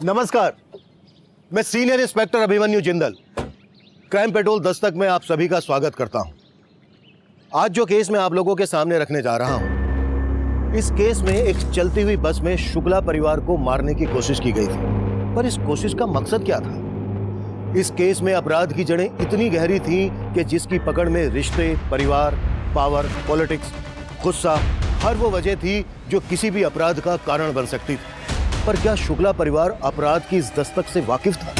नमस्कार, मैं senior inspector Abhimanyu Jindal, crime petrol Dastak में आप सभी का स्वागत करता हूं। आज जो केस मैं आप लोगों के सामने रखने जा रहा हूं, इस केस में एक चलती हुई बस में शुक्ला परिवार को मारने की कोशिश की गई थी। पर इस कोशिश का मकसद क्या था? इस केस में अपराध की जड़ें इतनी गहरी थीं कि जिसकी पकड़ में रिश्ते, परिवार, पावर, पॉलिटिक्स, गुस्सा, हर वो वजह थी जो किसी भी अपराध का कारण बन सकती थी। पर क्या शुक्ला परिवार अपराध की इस दस्तक से वाकिफ था?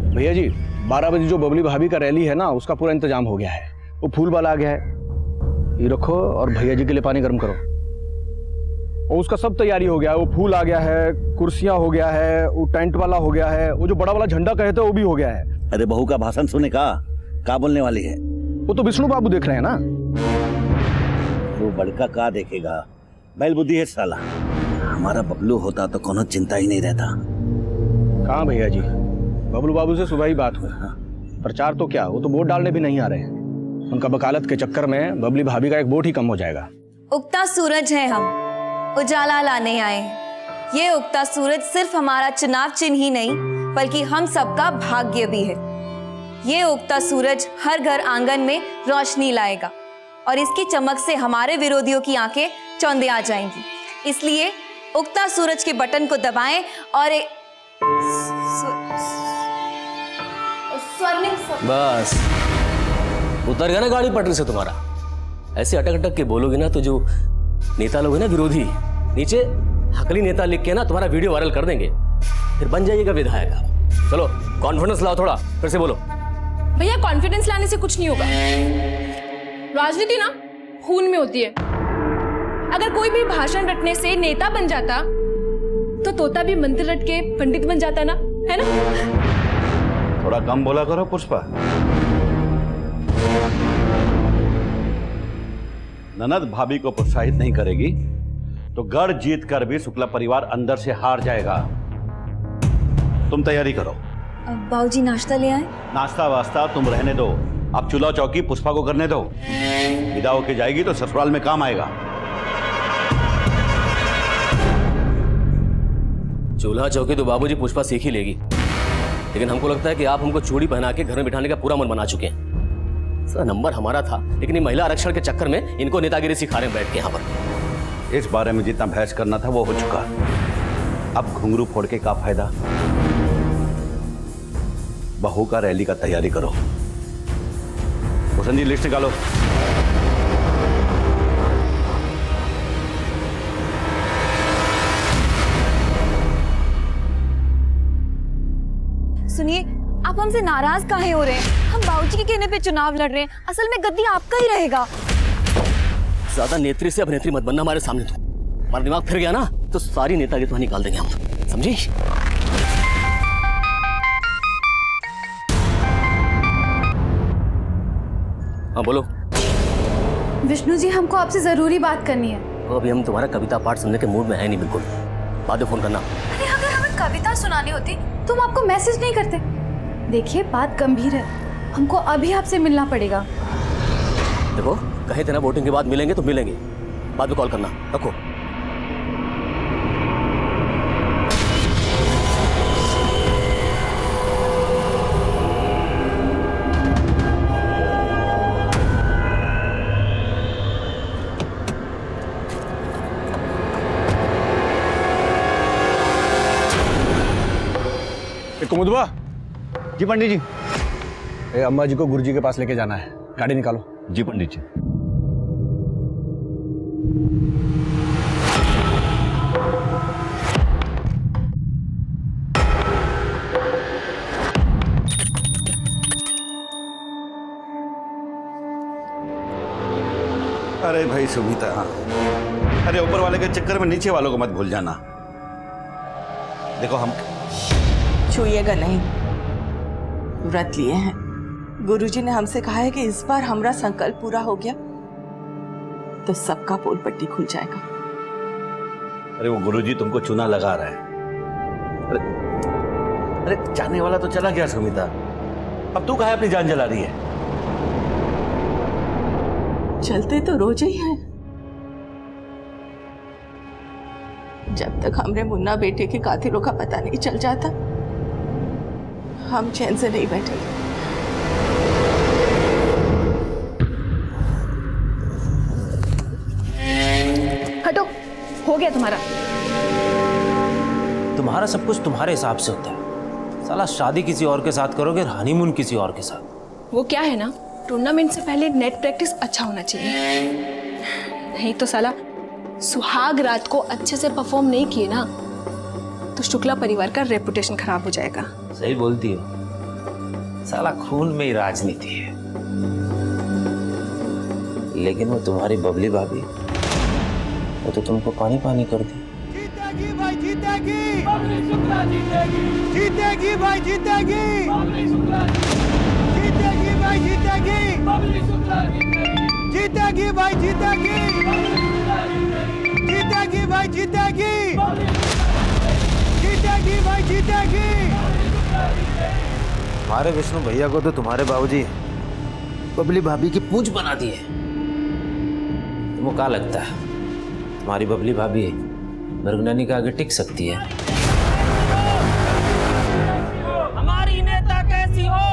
भैया जी 12 बजे जो बबली भाभी का रैली है ना, उसका पूरा इंतजाम हो गया है। वो फूल वाला आ गया है, ये रखो और भैया जी के लिए पानी गर्म करो। और उसका सब तैयारी हो गया है, वो फूल आ गया है, कुर्सियां हो गया है, वो टेंट वाला हो गया है, वो जो बड़ा वाला झंडा कहते हैं वो भी हो गया है। अरे बहू का भाषण सुने का बोलने वाली है? वो तो विष्णु बाबू देख रहे हैं ना। वो बड़का का देखेगा, बैल बुद्धि है साला। हमारा बबलू होता तो कोनो चिंता ही नहीं रहता। कहाँ भैया जी, बबलू बाबू से सुबह ही बात हुई। प्रचार तो क्या, वो तो वोट डालने भी नहीं आ रहे हैं। उनका वकालत के चक्कर में बबली भाभी का एक वोट ही कम हो जाएगा। उगता सूरज है, हम उजाला लाने आए हैं। ये उगता सूरज सिर्फ हमारा चुनाव चिन्ह ही नहीं बल्कि हम सबका भाग्य भी है। ये उगता सूरज हर घर आंगन में रोशनी लाएगा और इसकी चमक से हमारे विरोधियों की आंखें चौंधे आ जाएंगी। इसलिए उगता सूरज के बटन को दबाएं और बस उतर गया ना गाड़ी पटरी से तुम्हारा। ऐसे अटक अटक के बोलोगे ना तो जो नेता लोग हैं ना विरोधी, नीचे हकली नेता लिख के ना तुम्हारा वीडियो वायरल कर देंगे, फिर बन जाइएगा विधायक। चलो कॉन्फिडेंस लाओ थोड़ा, फिर से बोलो। भैया कॉन्फिडेंस लाने से कुछ नहीं होगा। राजनीति ना खून में होती है। अगर कोई भी भाषण रटने से नेता बन जाता तो तोता भी मंत्र रट के पंडित बन जाता ना, है ना? थोड़ा कम बोला करो पुष्पा। ननद भाभी को प्रोत्साहित नहीं करेगी तो गढ़ जीत कर भी शुक्ला परिवार अंदर से हार जाएगा। तुम तैयारी करो। बाबूजी नाश्ता ले आए। नाश्ता वास्ता तुम रहने दो, अब चूल्हा चौकी पुष्पा को करने दो। विदा होके जाएगी तो ससुराल में काम आएगा। चूल्हा चौकी तो बाबूजी पुष्पा सीख ही लेगी, लेकिन हमको लगता है कि आप हमको चूड़ी पहना के घर में बिठाने का पूरा मन बना चुके हैं। सर नंबर हमारा था, लेकिन ये महिला आरक्षण के चक्कर में इनको नेतागिरी सिखा रहे हैं बैठ के यहाँ पर। इस बारे में जितना बहस करना था वो हो चुका। अब घुंघरू फोड़ के क्या फायदा? बहू का रैली का तैयारी करो। भूषण जी लिस्ट निकालो। सुनिए, आप हमसे नाराज काहे हो रहे हैं? हम बाबूजी के कहने पे चुनाव लड़ रहे हैं। असल में गद्दी आपका ही रहेगा। ज्यादा नेत्री से अभिनेत्री मत बनना हमारे सामने। तो हमारा दिमाग फिर गया ना तो सारी नेतागिरी तो निकाल देंगे हम, समझी? हाँ बोलो। विष्णु जी हमको आपसे जरूरी बात करनी है। तो अभी हम तुम्हारा कविता पाठ सुनने के मूड में है नहीं बिल्कुल। बाद में फोन करना। अरे अगर हमें कविता सुनानी होती तो हम आपको मैसेज नहीं करते। देखिए बात गंभीर है, हमको अभी आपसे मिलना पड़ेगा। देखो कहे थे ना वोटिंग के बाद मिलेंगे तो मिलेंगे, बाद में कॉल करना। रखो। कुमुदवा जी पंडित जी। अम्मा जी को गुरुजी के पास लेके जाना है, गाड़ी निकालो। जी पंडित जी। अरे भाई सुमिता, अरे ऊपर वाले के चक्कर में नीचे वालों को मत भूल जाना। देखो हम छूइएगा नहीं, व्रत लिए हैं। गुरुजी ने हमसे कहा है कि इस बार हमारा संकल्प पूरा हो गया तो सबका पोल पट्टी खुल जाएगा। अरे वो गुरुजी तुमको चूना लगा रहा है। अरे जाने वाला तो चला गया सुमिता, अब तू काहे अपनी जान जला रही है? चलते तो रोज ही हैं। जब तक हमरे मुन्ना बेटे के कातिलों का पता नहीं चल जाता, हम चैन से नहीं बैठेंगे। हटो, हो गया तुम्हारा। तुम्हारा सब कुछ तुम्हारे हिसाब से होता है। साला शादी किसी और के साथ करोगे और हनीमून किसी और के साथ। वो क्या है ना, टूर्नामेंट से पहले नेट प्रैक्टिस अच्छा होना चाहिए, नहीं तो साला सुहाग रात को अच्छे से परफॉर्म नहीं किए ना तो शुक्ला परिवार का रेपुटेशन खराब हो जाएगा। सही बोलती हो, साला खून में ही राजनीति है। लेकिन वो तुम्हारी बबली भाभी, वो तो तुमको पानी पानी कर दी। जीतेगी भाई जीतेगी, बबली शुक्ला जीतेगी, जीतेगी भाई जीतेगी, बबली शुक्ला जीतेगी भाई जीतेगी, बबली शुक्ला जीतेगी भाई जीतेगी, जीतेगी भाई जीतेगी, जीतेगी भाई जीतेगी। हमारे विष्णु भैया को तो तुम्हारे बाबूजी बबली भाभी की पूंछ बना दी है। तुमको क्या लगता है तुम्हारी बबली भाभी मृगननी के आगे टिक सकती है? हमारी नेता कैसी हो,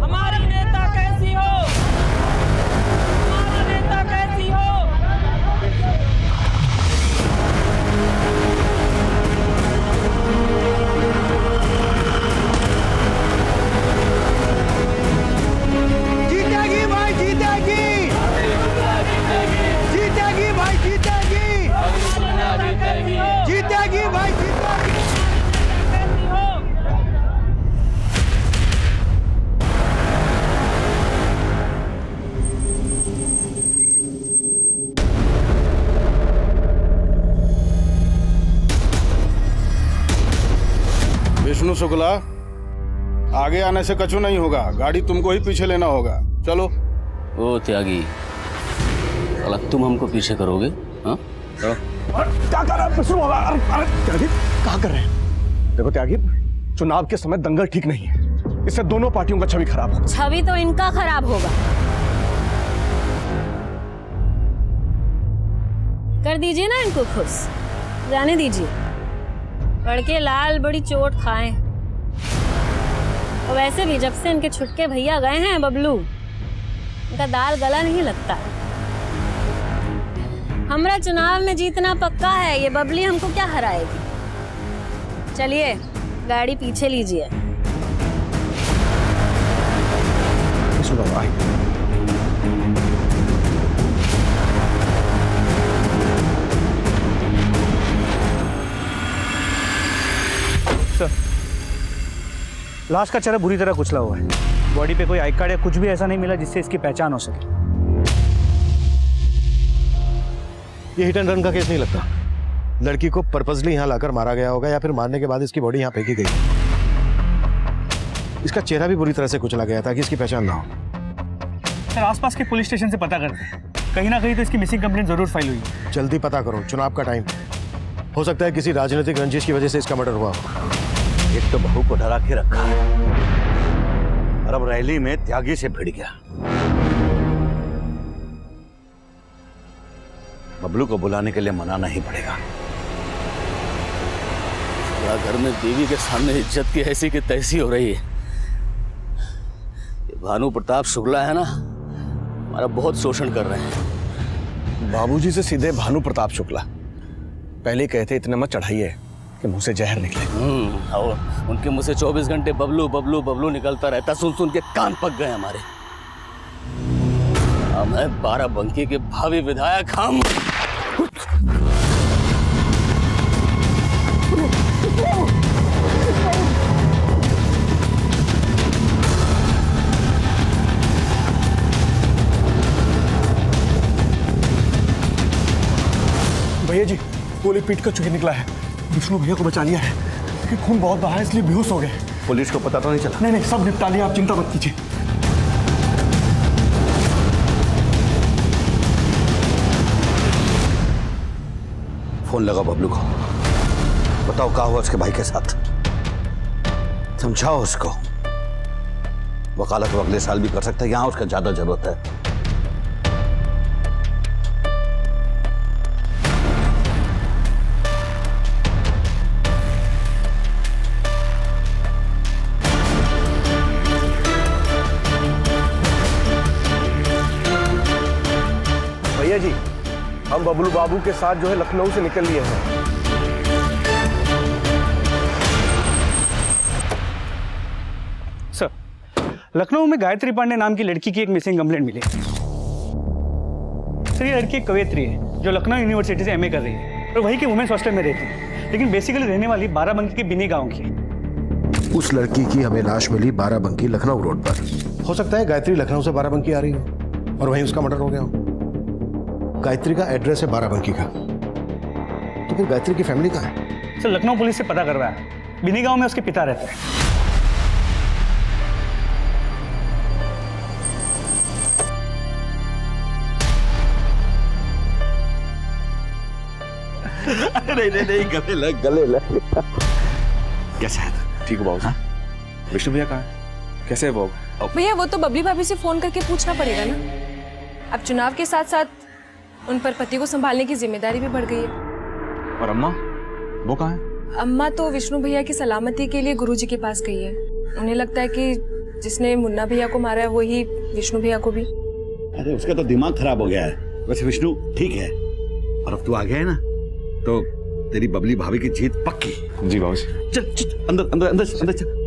हमारी नेता कैसी हो, हमारी नेता कैसी हो। जीतेगी भाई जीतेगी, जीतेगी भाई जीतेगी, जीतेगी भाई जीतेगी। विष्णु शुक्ला, आगे आने से कछु नहीं होगा, गाड़ी तुमको ही पीछे लेना होगा। चलो। ओ त्यागी, साला तुम हमको पीछे करोगे? हाँ चलो। क्या कर रहे हैं विष्णु? अरे त्यागी, क्या कर रहे हैं? देखो त्यागी, चुनाव के समय दंगल ठीक नहीं है, इससे दोनों पार्टियों का छवि खराब होगा। छवि तो इनका खराब होगा। कर दीजिए ना इनको खुश, जाने दीजिए। लड़के लाल बड़ी चोट खाएं। और वैसे भी जब से इनके छुटके भैया गए हैं बबलू, इनका दाल गला नहीं लगता। हमरा चुनाव में जीतना पक्का है, ये बबली हमको क्या हराएगी। चलिए गाड़ी पीछे लीजिए। लाश का चेहरा बुरी तरह कुचला हुआ है, बॉडी पे कोई आई कार्ड या कुछ भी ऐसा नहीं मिला जिससे इसकी पहचान हो सके। ये हिट एंड रन का केस नहीं लगता। लड़की को पर्पसली यहाँ लाकर मारा गया होगा या फिर मारने के बाद इसकी बॉडी यहाँ फेंकी गई। इसका चेहरा भी बुरी तरह से कुचला गया ताकि इसकी पहचान ना हो। सर आसपास के पुलिस स्टेशन से पता करते हैं, कहीं ना कहीं तो इसकी मिसिंग कंप्लेंट जरूर फाइल हुई है। जल्दी पता करो, चुनाव का टाइम हो सकता है किसी राजनीतिक रंजिश की वजह से इसका मर्डर हुआ हो। एक तो बहू को डरा के रखा और अब रैली में त्यागी से भिड़ गया। बबलू को बुलाने के लिए मनाना ही पड़ेगा। घर में बीवी के सामने इज्जत की ऐसी की तैसी हो रही है। ये भानु प्रताप शुक्ला है ना, हमारा बहुत शोषण कर रहे हैं। बाबूजी से सीधे भानु प्रताप शुक्ला, पहले कहते इतने मत चढ़ाइए कि मुंह से जहर निकले। और उनके मुंह से 24 घंटे बबलू बबलू बबलू निकलता रहता, सुन सुन के कान पक गए हमारे। अब मैं 12 बंकी के भावी विधायक हम। भैया जी, गोली पीट कर चुके निकला है। विष्णु भैया को बचा लिया है, लेकिन खून बहुत बहा है इसलिए बेहोश हो गए। पुलिस को पता तो नहीं चला? नहीं, सब निपटा लिया, आप चिंता मत कीजिए। फोन लगा बबलू को, बताओ क्या हुआ उसके भाई के साथ, समझाओ उसको। वकालत वो अगले साल भी कर सकता है, यहाँ उसका ज्यादा जरूरत है। भैया जी, हम बबलू बाबू के साथ जो है लखनऊ से निकल लिए हैं। सर, लखनऊ में गायत्री पांडे नाम की लड़की की एक मिसिंग कंप्लेंट मिली। सर, ये लड़की एक कवयित्री है जो लखनऊ यूनिवर्सिटी से एमए कर रही है और वहीं के वुमेन्स हॉस्टल में रहती है, लेकिन बेसिकली रहने वाली बाराबंकी के बिनी गांव की। उस लड़की की हमें लाश मिली बाराबंकी लखनऊ रोड पर। हो सकता है गायत्री लखनऊ से बाराबंकी आ रही हो और वहीं उसका मर्डर हो गया हो। गायत्री का एड्रेस है बाराबंकी का, तो फिर गायत्री की फैमिली कहाँ है? सर, लखनऊ पुलिस से पता करवाया, बिनी गांव में उसके पिता रहते हैं। नहीं, गले लग। कैसा है? ठीक हो बाबू? विष्णु भैया कहाँ है? कैसे है बाबू? भैया वो तो बबली भाभी से फोन करके पूछना पड़ेगा ना। अब चुनाव के साथ साथ उन पर पति को संभालने की जिम्मेदारी भी बढ़ गई है। और अम्मा, वो कहाँ है? अम्मा तो विष्णु भैया की सलामती के लिए गुरुजी के पास गई है। उन्हें लगता है कि जिसने मुन्ना भैया को मारा है वही विष्णु भैया को भी। अरे उसका तो दिमाग खराब हो गया है। वैसे विष्णु ठीक है, और अब तू आ गया है ना, तो तेरी बबली भाभी की जीत पक्की। जी बाबू जी। चल अंदर अंदर अंदर अंदर चल।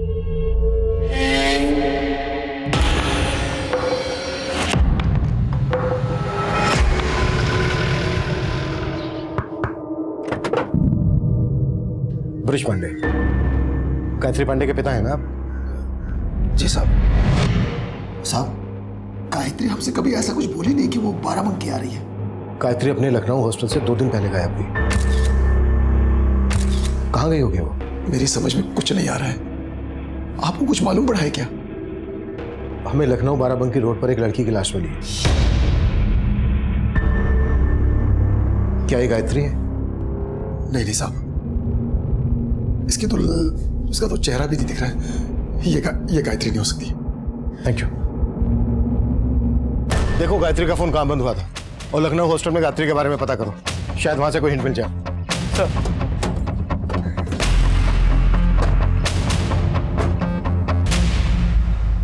ब्रिज पांडे, गायत्री पांडे के पिता है ना आप? जी साहब। साहब, गायत्री हमसे कभी ऐसा कुछ बोली नहीं कि वो बाराबंकी आ रही है। गायत्री अपने लखनऊ हॉस्टल से 2 दिन पहले गायब हुई। कहाँ गई होगी वो? मेरी समझ में कुछ नहीं आ रहा है। आपको कुछ मालूम पड़ा है क्या? हमें लखनऊ बाराबंकी रोड पर एक लड़की की लाश मिली है। क्या ये गायत्री है? नहीं साहब, इसका तो चेहरा भी नहीं दिख रहा है। ये गायत्री नहीं हो सकती। Thank you. देखो गायत्री का फोन कहाँ बंद हुआ था और लखनऊ हॉस्टल में गायत्री के बारे में पता करो, शायद वहां से कोई हिंट मिल जाए। सर,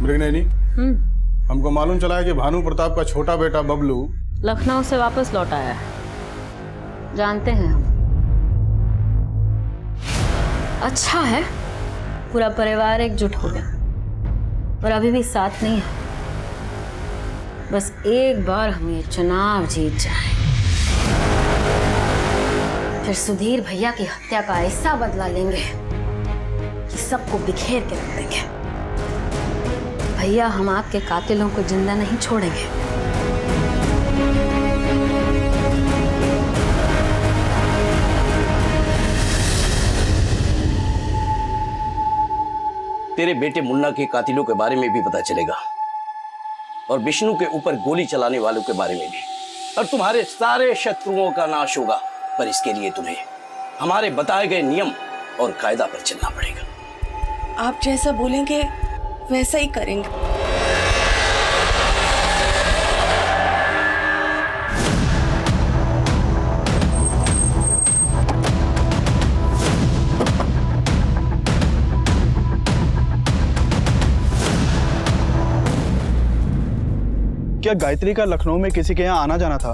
मृगनयनी, हमको मालूम चला है कि भानु प्रताप का छोटा बेटा बबलू लखनऊ से वापस लौट आया है, जानते हैं हम। अच्छा है, पूरा परिवार एकजुट हो गया, पर अभी भी साथ नहीं है। बस एक बार हम ये चुनाव जीत जाएं, फिर सुधीर भैया की हत्या का ऐसा बदला लेंगे कि सबको बिखेर के रख देंगे। भैया, हम आपके कातिलों को जिंदा नहीं छोड़ेंगे। तेरे बेटे मुन्ना के कातिलों के बारे में भी पता चलेगा और विष्णु के ऊपर गोली चलाने वालों के बारे में भी, और तुम्हारे सारे शत्रुओं का नाश होगा। पर इसके लिए तुम्हें हमारे बताए गए नियम और कायदा पर चलना पड़ेगा। आप जैसा बोलेंगे वैसा ही करेंगे। क्या गायत्री का लखनऊ में किसी के यहाँ आना जाना था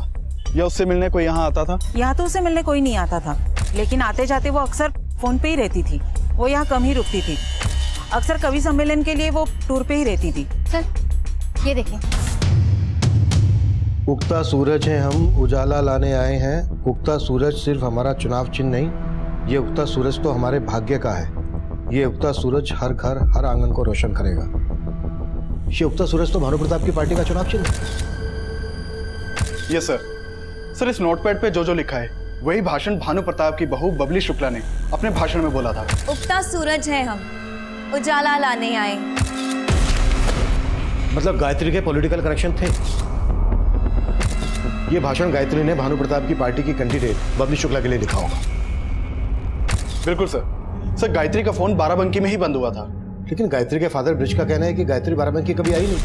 या उससे मिलने कोई यहाँ आता था? यहाँ तो उससे मिलने कोई नहीं आता था, लेकिन आते जाते वो अक्सर फोन पे ही रहती थी। वो यहाँ कम ही रुकती थी। अक्सर कवि सम्मेलन के लिए वो टूर पे ही रहती थी। सर, ये देखिए। उगता सूरज है हम, उजाला लाने आए हैं। उगता सूरज सिर्फ हमारा चुनाव चिन्ह नहीं, ये उगता सूरज तो हमारे भाग्य का है। ये उगता सूरज हर घर हर आंगन को रोशन करेगा। ये उगता सूरज तो भानु प्रताप की पार्टी का चुनाव चिन्ह है। Yes sir. सर, इस नोटपैड पे जो लिखा है वही भाषण भानु प्रताप की बहू बबली शुक्ला ने अपने भाषण में बोला था। उगता सूरज है हम, उजाला लाने आए। मतलब गायत्री के पॉलिटिकल कनेक्शन थे। ये भाषण गायत्री ने भानु प्रताप की पार्टी की कैंडिडेट बबली शुक्ला के लिए लिखा होगा। बिल्कुल सर। सर, गायत्री का फोन बाराबंकी में ही बंद हुआ था लेकिन गायत्री के फादर ब्रिज का कहना है कि गायत्री बाराबंकी कभी आई नहीं।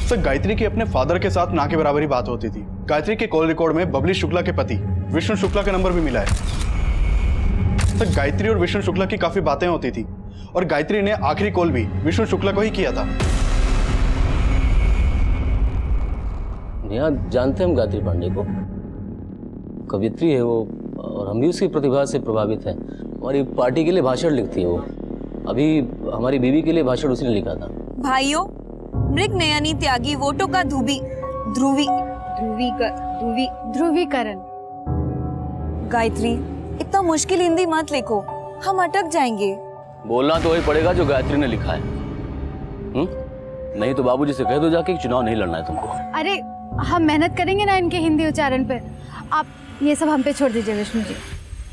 सर गायत्री की अपने फादर के साथ ना के बराबर ही बात होती थी। गायत्री के कॉल रिकॉर्ड में बबली शुक्ला के पति विष्णु शुक्ला का नंबर भी मिला है। सर गायत्री और विष्णु शुक्ला की काफी बातें होती थी और गायत्री ने आखिरी कॉल भी विष्णु शुक्ला को ही किया था। यहाँ जानते हैं हम गायत्री पांडे को, कवियत्री है वो, और हम भी उसकी प्रतिभा से प्रभावित हैं। हमारी पार्टी के लिए भाषण लिखती है वो, अभी हमारी बीवी के लिए भाषण उसी ने लिखा था। भाइयों, मृग नयनी त्यागी वोटों का ध्रुवीकरण। गायत्री, इतना मुश्किल हिंदी मत लिखो, हम अटक जाएंगे। बोलना तो वही पड़ेगा जो गायत्री ने लिखा है। नहीं तो बाबूजी से कह दो जाके कि चुनाव नहीं लड़ना है तुमको। अरे हम मेहनत करेंगे ना इनके हिंदी उच्चारण पे, आप ये सब हम पे छोड़ दीजिए विष्णु जी।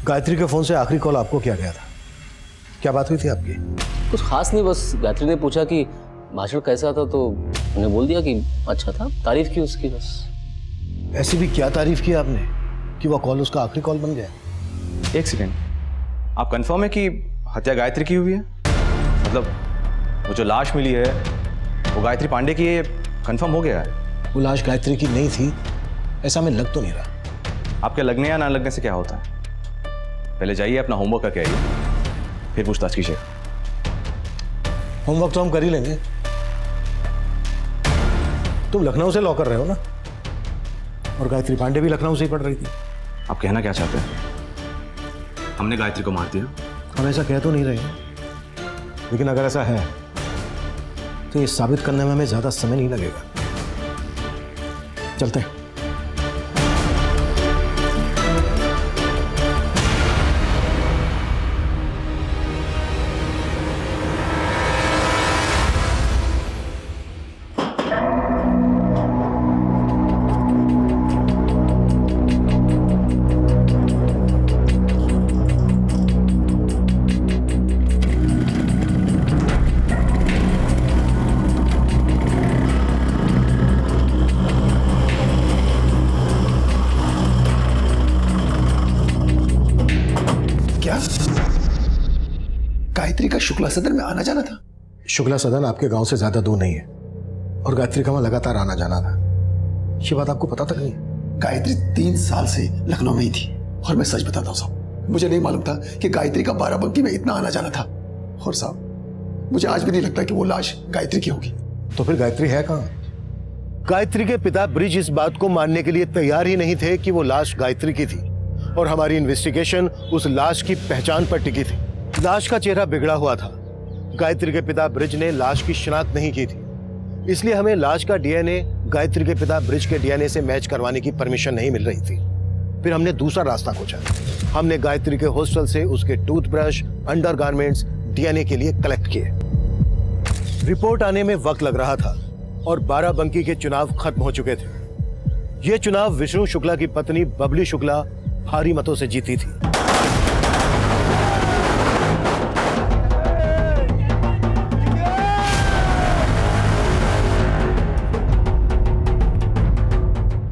गायत्री के फोन से आखिरी कॉल आपको क्या गया था? क्या बात हुई थी आपकी? कुछ खास नहीं, बस गायत्री ने पूछा कि भाषण कैसा था तो उन्हें बोल दिया कि अच्छा था, तारीफ की उसकी बस। ऐसी भी क्या तारीफ की आपने कि वो कॉल उसका आखिरी कॉल बन गया? एक सेकेंड, आप कंफर्म है कि हत्या गायत्री की हुई है? मतलब वो जो लाश मिली है वो गायत्री पांडे की है, कंफर्म हो गया है? वो लाश गायत्री की नहीं थी ऐसा हमें लग तो नहीं रहा। आपके लगने या ना लगने से क्या होता है? पहले जाइए अपना होमवर्क करके आइए, फिर पूछताछ कीजिए। होमवर्क तो हम कर ही लेंगे। तुम लखनऊ से लॉ कर रहे हो ना, और गायत्री पांडे भी लखनऊ से ही पढ़ रही थी। आप कहना क्या चाहते हैं? हमने गायत्री को मार दिया? हम ऐसा कह तो नहीं रहे हैं, लेकिन अगर ऐसा है तो ये साबित करने में हमें ज्यादा समय नहीं लगेगा। चलते हैं। गायत्री का शुक्ला सदन में आना जाना था? शुक्ला सदन आपके गांव से ज्यादा दूर नहीं है, और गायत्री का वहां लगातार आना जाना था। ये बात आपको पता तक नहीं है? गायत्री 3 साल से लखनऊ में ही थी, और मैं सच बताता हूँ साहब, मुझे नहीं मालूम था कि गायत्री का बाराबंकी में इतना आना जाना था। और साहब मुझे आज भी नहीं लगता कि वो लाश गायत्री की होगी। तो फिर गायत्री है कहाँ? गायत्री के पिता ब्रिज इस बात को मानने के लिए तैयार ही नहीं थे कि वो लाश गायत्री की थी, और हमारी इन्वेस्टिगेशन उस लाश की पहचान पर टिकी थी। लाश का चेहरा बिगड़ा हुआ था। गायत्री के पिता ब्रिज ने लाश की शिनाख्त नहीं की थी, इसलिए हमें लाश का डीएनए गायत्री के पिता ब्रिज के डीएनए से मैच करवाने की परमिशन नहीं मिल रही थी। फिर हमने दूसरा रास्ता खोजा। हमने गायत्री के हॉस्टल से उसके टूथब्रश, अंडरगारमेंट्स डीएनए के लिए कलेक्ट किए। रिपोर्ट आने में वक्त लग रहा था और बाराबंकी के चुनाव खत्म हो चुके थे। ये चुनाव विष्णु शुक्ला की पत्नी बबली शुक्ला भारी मतों से जीती थी।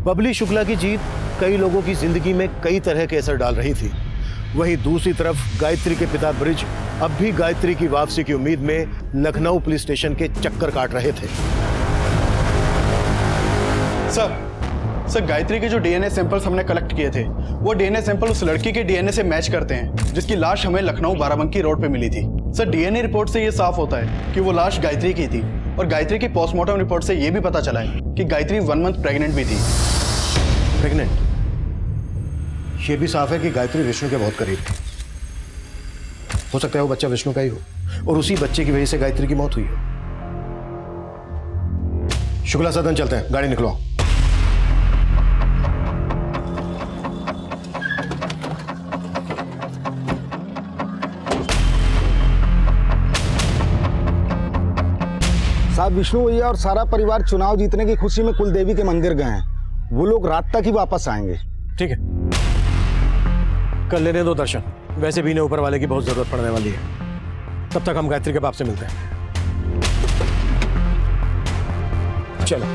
बबली शुक्ला की जीत कई लोगों की जिंदगी में कई तरह के असर डाल रही थी। वहीं दूसरी तरफ गायत्री के पिता ब्रिज अब भी गायत्री की वापसी की उम्मीद में लखनऊ पुलिस स्टेशन के चक्कर काट रहे थे। सर गायत्री के जो डीएनए सैंपल्स हमने कलेक्ट किए थे, वो डीएनए सैंपल उस लड़की के डीएनए से मैच करते हैं जिसकी लाश हमें लखनऊ बाराबंकी रोड पे मिली थी। सर डीएनए रिपोर्ट से ये साफ होता है कि वो लाश गायत्री की थी, और गायत्री की पोस्टमार्टम रिपोर्ट से ये भी पता चला है कि गायत्री 1 मंथ प्रेग्नेंट भी थी। प्रेग्नेंट? ये भी साफ है कि गायत्री विष्णु के बहुत करीब थी। हो सकता है वो बच्चा विष्णु का ही हो, और उसी बच्चे की वजह से गायत्री की मौत हुई हो। शुक्ला सदन चलते हैं, गाड़ी निकलवाओ। साहब विष्णु भैया और सारा परिवार चुनाव जीतने की खुशी में कुलदेवी के मंदिर गए हैं। वो लोग रात तक ही वापस आएंगे। ठीक है, कर लेने दो दर्शन। वैसे भी इन्हें ऊपर वाले की बहुत जरूरत पड़ने वाली है। तब तक हम गायत्री के बाप से मिलते हैं। चलो।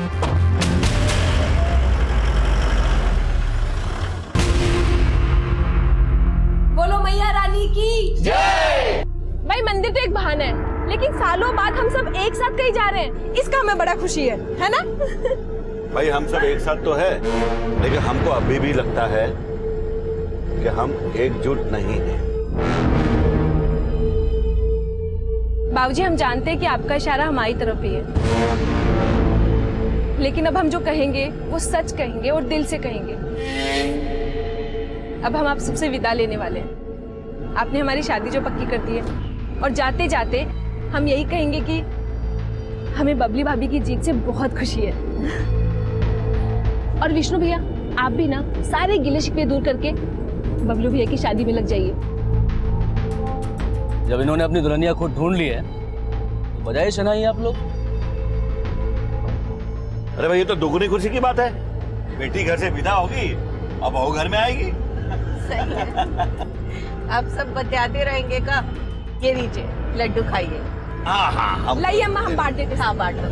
बोलो मैया रानी की जय। भाई मंदिर तो एक बहाना है, लेकिन सालों बाद हम सब एक साथ कहीं जा रहे हैं, इसका हमें बड़ा खुशी है ना? भाई हम सब एक साथ तो है, लेकिन हमको अभी भी लगता है कि हम एकजुट नहीं हैं। बाबूजी, हम जानते हैं कि आपका इशारा हमारी तरफ ही है, लेकिन अब हम जो कहेंगे वो सच कहेंगे और दिल से कहेंगे। अब हम आप सबसे विदा लेने वाले हैं। आपने हमारी शादी जो पक्की कर दी है, और जाते जाते हम यही कहेंगे कि हमें बबली भाभी की जीत से बहुत खुशी है। और विष्णु भैया, आप भी ना सारे गिले शिकवे दूर करके बबलू भैया की शादी में लग जाइए। जब इन्होंने अपनी दुल्हनिया खुद ढूंढ ली है तो बजाय शनाई आप लोग। अरे भाई ये तो दुगनी खुशी की बात है। बेटी घर से विदा होगी, अब बहू घर में आएगी। सही है। अब सब बतियाते रहेंगे का? ये लीजिए लड्डू खाइए। हाँ लाइए अम्मा, हम बांट देते। हाँ बांट दो।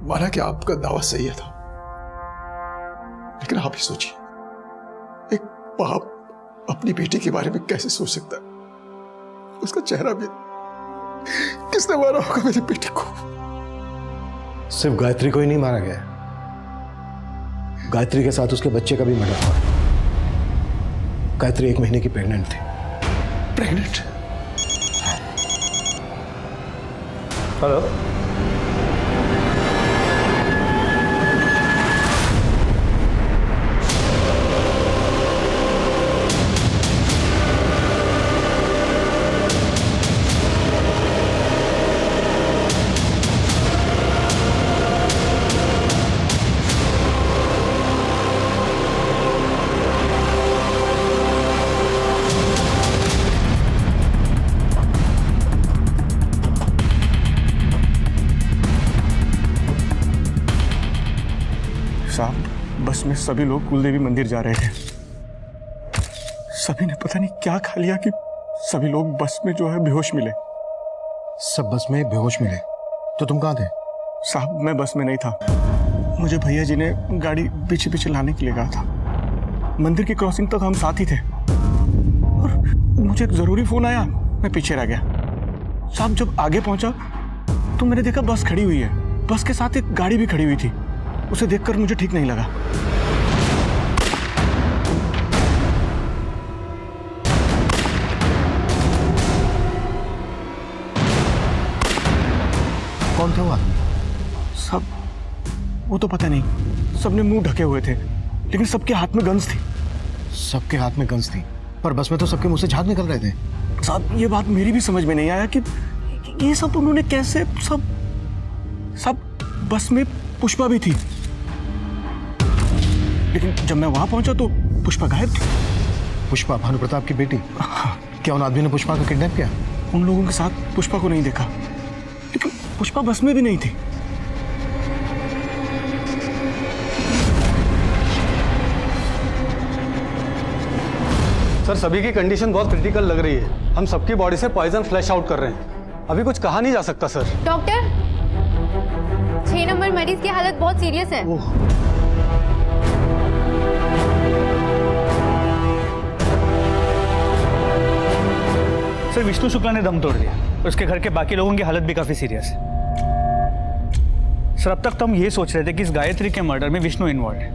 माना कि आपका दावा सही था, लेकिन आप ही सोचिए, एक बाप अपनी बेटी के बारे में कैसे सोच सकता है? उसका चेहरा भी, किसने मारा होगा मेरी बेटी को? सिर्फ गायत्री को ही नहीं मारा गया, गायत्री के साथ उसके बच्चे का भी मर्डर हुआ। गायत्री 1 महीने की प्रेग्नेंट थी। प्रेग्नेंट? हेलो, बस में सभी लोग कुलदेवी मंदिर जा रहे थे। सभी ने पता नहीं क्या खा लिया कि सभी लोग बस में जो है बेहोश मिले। सब बस में बेहोश मिले? तो तुम कहाँ थे? साहब मैं बस में नहीं था, मुझे भैया जी ने गाड़ी पीछे पीछे लाने के लिए कहा था। मंदिर की क्रॉसिंग तक हम साथ ही थे और मुझे एक जरूरी फोन आया, मैं पीछे रह गया। साहब जब आगे पहुंचा तो मैंने देखा बस खड़ी हुई है, बस के साथ एक गाड़ी भी खड़ी हुई थी। उसे देखकर मुझे ठीक नहीं लगा। कौन थे वो आदमी? सब वो तो पता नहीं, सबने मुंह ढके हुए थे, लेकिन सबके हाथ में गन्स थी। सबके हाथ में गन्स थी, पर बस में तो सबके मुंह से झाग निकल रहे थे। साहब ये बात मेरी भी समझ में नहीं आया कि ये सब उन्होंने कैसे, सब बस में पुष्पा भी थी, लेकिन जब मैं वहां पहुंचा तो पुष्पा गायब थी। पुष्पा भानु प्रताप की बेटी? क्या उन आदमी ने पुष्पा को किडनैप किया? उन लोगों के साथ पुष्पा को नहीं देखा, लेकिन पुष्पा बस में भी नहीं थी। सर सभी की कंडीशन बहुत क्रिटिकल लग रही है। हम सबकी बॉडी से पॉइजन फ्लैश आउट कर रहे हैं। अभी कुछ कहा नहीं जा सकता सर। डॉक्टर, 6 नंबर मरीज की हालत बहुत सीरियस है। सर विष्णु शुक्ला ने दम तोड़ दिया, उसके घर के बाकी लोगों की हालत भी काफी सीरियस है। सर अब तक तो हम ये सोच रहे थे कि इस गायत्री के मर्डर में विष्णु इन्वॉल्व है,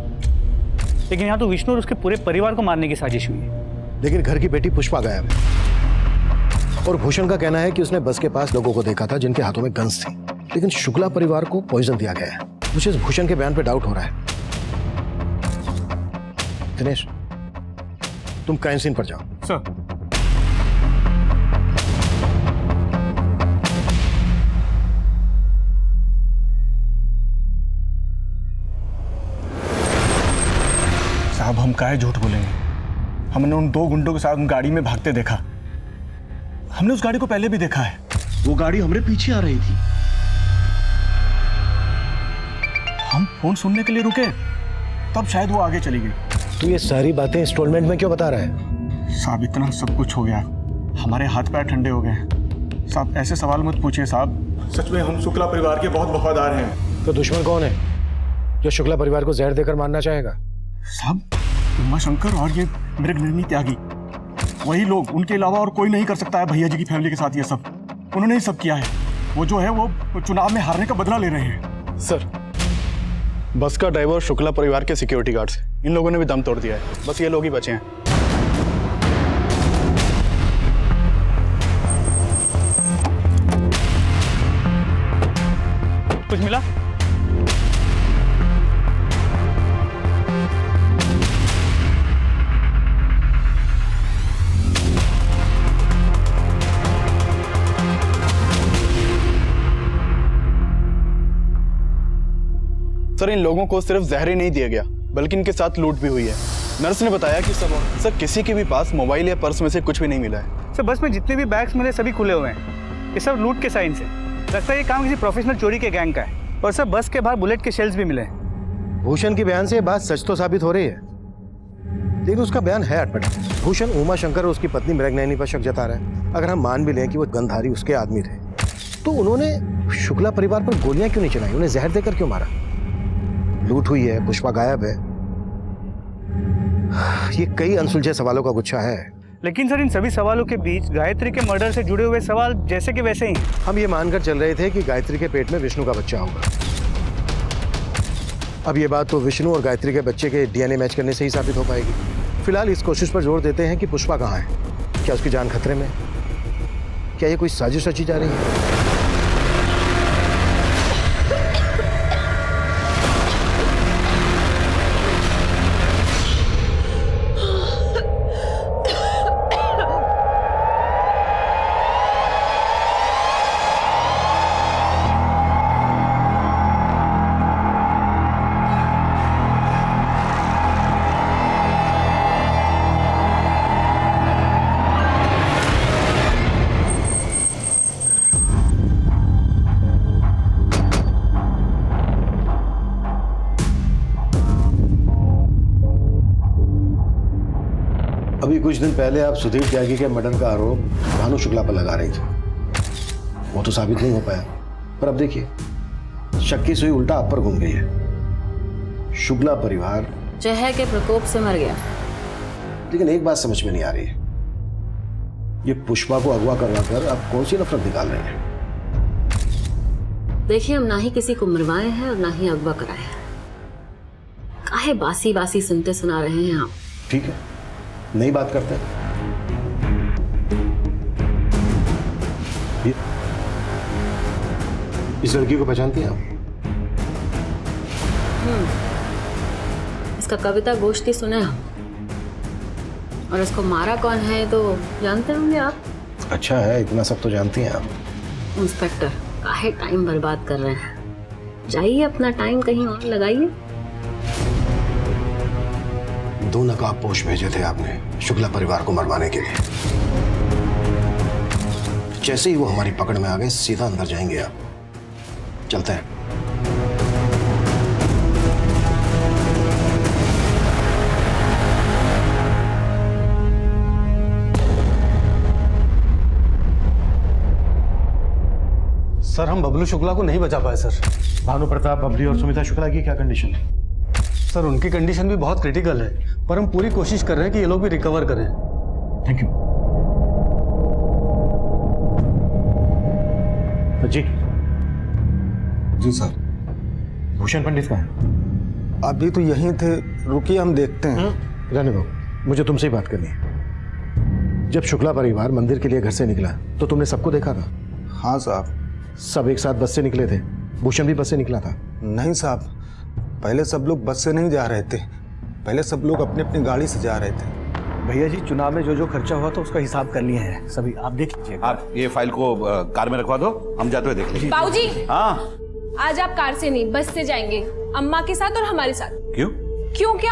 लेकिन यहाँ तो विष्णु और उसके पूरे परिवार को मारने की साजिश हुई है। लेकिन घर की बेटी पुष्पा गायब है, और भूषण का कहना है कि उसने बस के पास लोगों को देखा था जिनके हाथों में गन्स थी, लेकिन शुक्ला परिवार को पॉइजन दिया गया है। मुझे इस भूषण के बयान पे डाउट हो रहा है। दिनेश, तुम क्राइम सीन पर जाओ। सर काहे झूठ बोलेंगे? हमने उन 2 गुंडों के साथ उन गाड़ी में भागते देखा। हमने उस गाड़ी को पहले भी देखा है। वो गाड़ी हमारे पीछे आ रही थी। हम फोन सुनने के लिए रुके, तब शायद वो आगे चली गई। तू ये सारी बातें इंस्टॉलमेंट में क्यों बता रहा है? साहब इतना सब कुछ हो गया, हमारे हाथ पैर ठंडे हो गए। साहब ऐसे सवाल मत पूछिए साहब, सच में हम शुक्ला परिवार के बहुत वफादार हैं। तो दुश्मन कौन है जो शुक्ला परिवार को जहर देकर मारना चाहेगा? साहब उमा शंकर और ये मृगनयनी त्यागी, वही लोग, उनके अलावा और कोई नहीं कर सकता है भैया जी की फैमिली के साथ ये सब। उन्होंने ही सब किया है। वो जो है वो चुनाव में हारने का बदला ले रहे हैं। सर बस का ड्राइवर शुक्ला परिवार के सिक्योरिटी गार्ड्स, इन लोगों ने भी दम तोड़ दिया है। बस ये लोग ही बचे हैं। कुछ मिला? सर इन लोगों को सिर्फ जहर ही नहीं दिया गया, बल्कि इनके साथ लूट भी हुई है। नर्स ने बताया कि सर किसी के भी पास मोबाइल या पर्स में से कुछ भी नहीं मिला है। सर बस में जितने भी बैग्स मिले सभी खुले हुए हैं। ये सब लूट के साइन से लगता है ये काम किसी प्रोफेशनल चोरी के गैंग का है। और सर बस के बाहर बुलेट के शेल्स भी मिले हैं। भूषण के बयान से ये बात सच तो साबित हो रही है, लेकिन उसका बयान है अटपटा। भूषण उमा शंकर और उसकी पत्नी मृगनयनी पर शक जता रहा है। अगर हम मान भी लें कि वो गंधारी उसके आदमी थे, तो उन्होंने शुक्ला परिवार पर गोलियां क्यों नहीं चलाई? उन्हें जहर देकर क्यों मारा? लूट हुई है, पुष्पा गायब है, ये कई अनसुलझे सवालों का गुच्छा है। लेकिन सर इन सभी सवालों के बीच गायत्री के मर्डर से जुड़े हुए सवाल जैसे कि वैसे ही। हम ये मानकर चल रहे थे कि गायत्री के पेट में विष्णु का बच्चा होगा। अब ये बात तो विष्णु और गायत्री के बच्चे के डीएनए मैच करने से ही साबित हो पाएगी। फिलहाल इस कोशिश पर जोर देते हैं कि पुष्पा कहाँ है, क्या उसकी जान खतरे में, क्या ये कोई साजिश रची जा रही है? अभी कुछ दिन पहले आप सुधीर त्यागी के मर्डर का आरोप भानु शुक्ला पर लगा रही थी। वो तो साबित नहीं हो पाया, पर अब देखिए शक की सुई उल्टा आप पर घूम गई है। शुक्ला परिवार जहर के प्रकोप से मर गया। लेकिन एक बात समझ में नहीं आ रही है, ये पुष्पा को अगवा करवा कर आप कौन सी नफरत निकाल रहे हैं? देखिए हम ना ही किसी को मरवाए हैं और ना ही अगवा कराए हैं। काहे बासी बासी सुनते सुना रहे हैं आप? ठीक है, नई बात करते हैं। इस लड़की को पहचानती हैं आप? इसका कविता गोष्ठी सुने हम, और इसको मारा कौन है तो जानते होंगे आप। अच्छा है, इतना सब तो जानती हैं आप। इंस्पेक्टर काहे टाइम बर्बाद कर रहे हैं, जाइए अपना टाइम कहीं और लगाइए। 2 नकाबपोश भेजे थे आपने शुक्ला परिवार को मरवाने के लिए। जैसे ही वो हमारी पकड़ में आ गए, सीधा अंदर जाएंगे आप। चलते हैं। सर हम बबलू शुक्ला को नहीं बचा पाए सर। भानु प्रताप, बबली और सुमिता शुक्ला की क्या कंडीशन है? सर उनकी कंडीशन भी बहुत क्रिटिकल है, पर हम पूरी कोशिश कर रहे हैं कि ये लोग भी रिकवर करें। Thank you. जी सर। भूषण पंडित कहाँ है? अभी तो यहीं थे, रुकिए हम देखते हैं। रहने दो, मुझे तुमसे ही बात करनी है। जब शुक्ला परिवार मंदिर के लिए घर से निकला तो तुमने सबको देखा था? हाँ साहब। सब एक साथ बस से निकले थे? भूषण भी बस से निकला था? नहीं साहब, पहले सब लोग बस से नहीं जा रहे थे, पहले सब लोग अपनी अपनी गाड़ी से जा रहे थे। भैया जी चुनाव में जो जो खर्चा हुआ था उसका हिसाब कर लिए हैं सभी, आप देख लीजिए। आप ये फाइल को कार में रखवा दो, हम जाते हुए देख लेंगे। बाबूजी, हाँ आज आप कार से नहीं बस से जाएंगे, अम्मा के साथ और हमारे साथ। क्यों? क्यों क्या?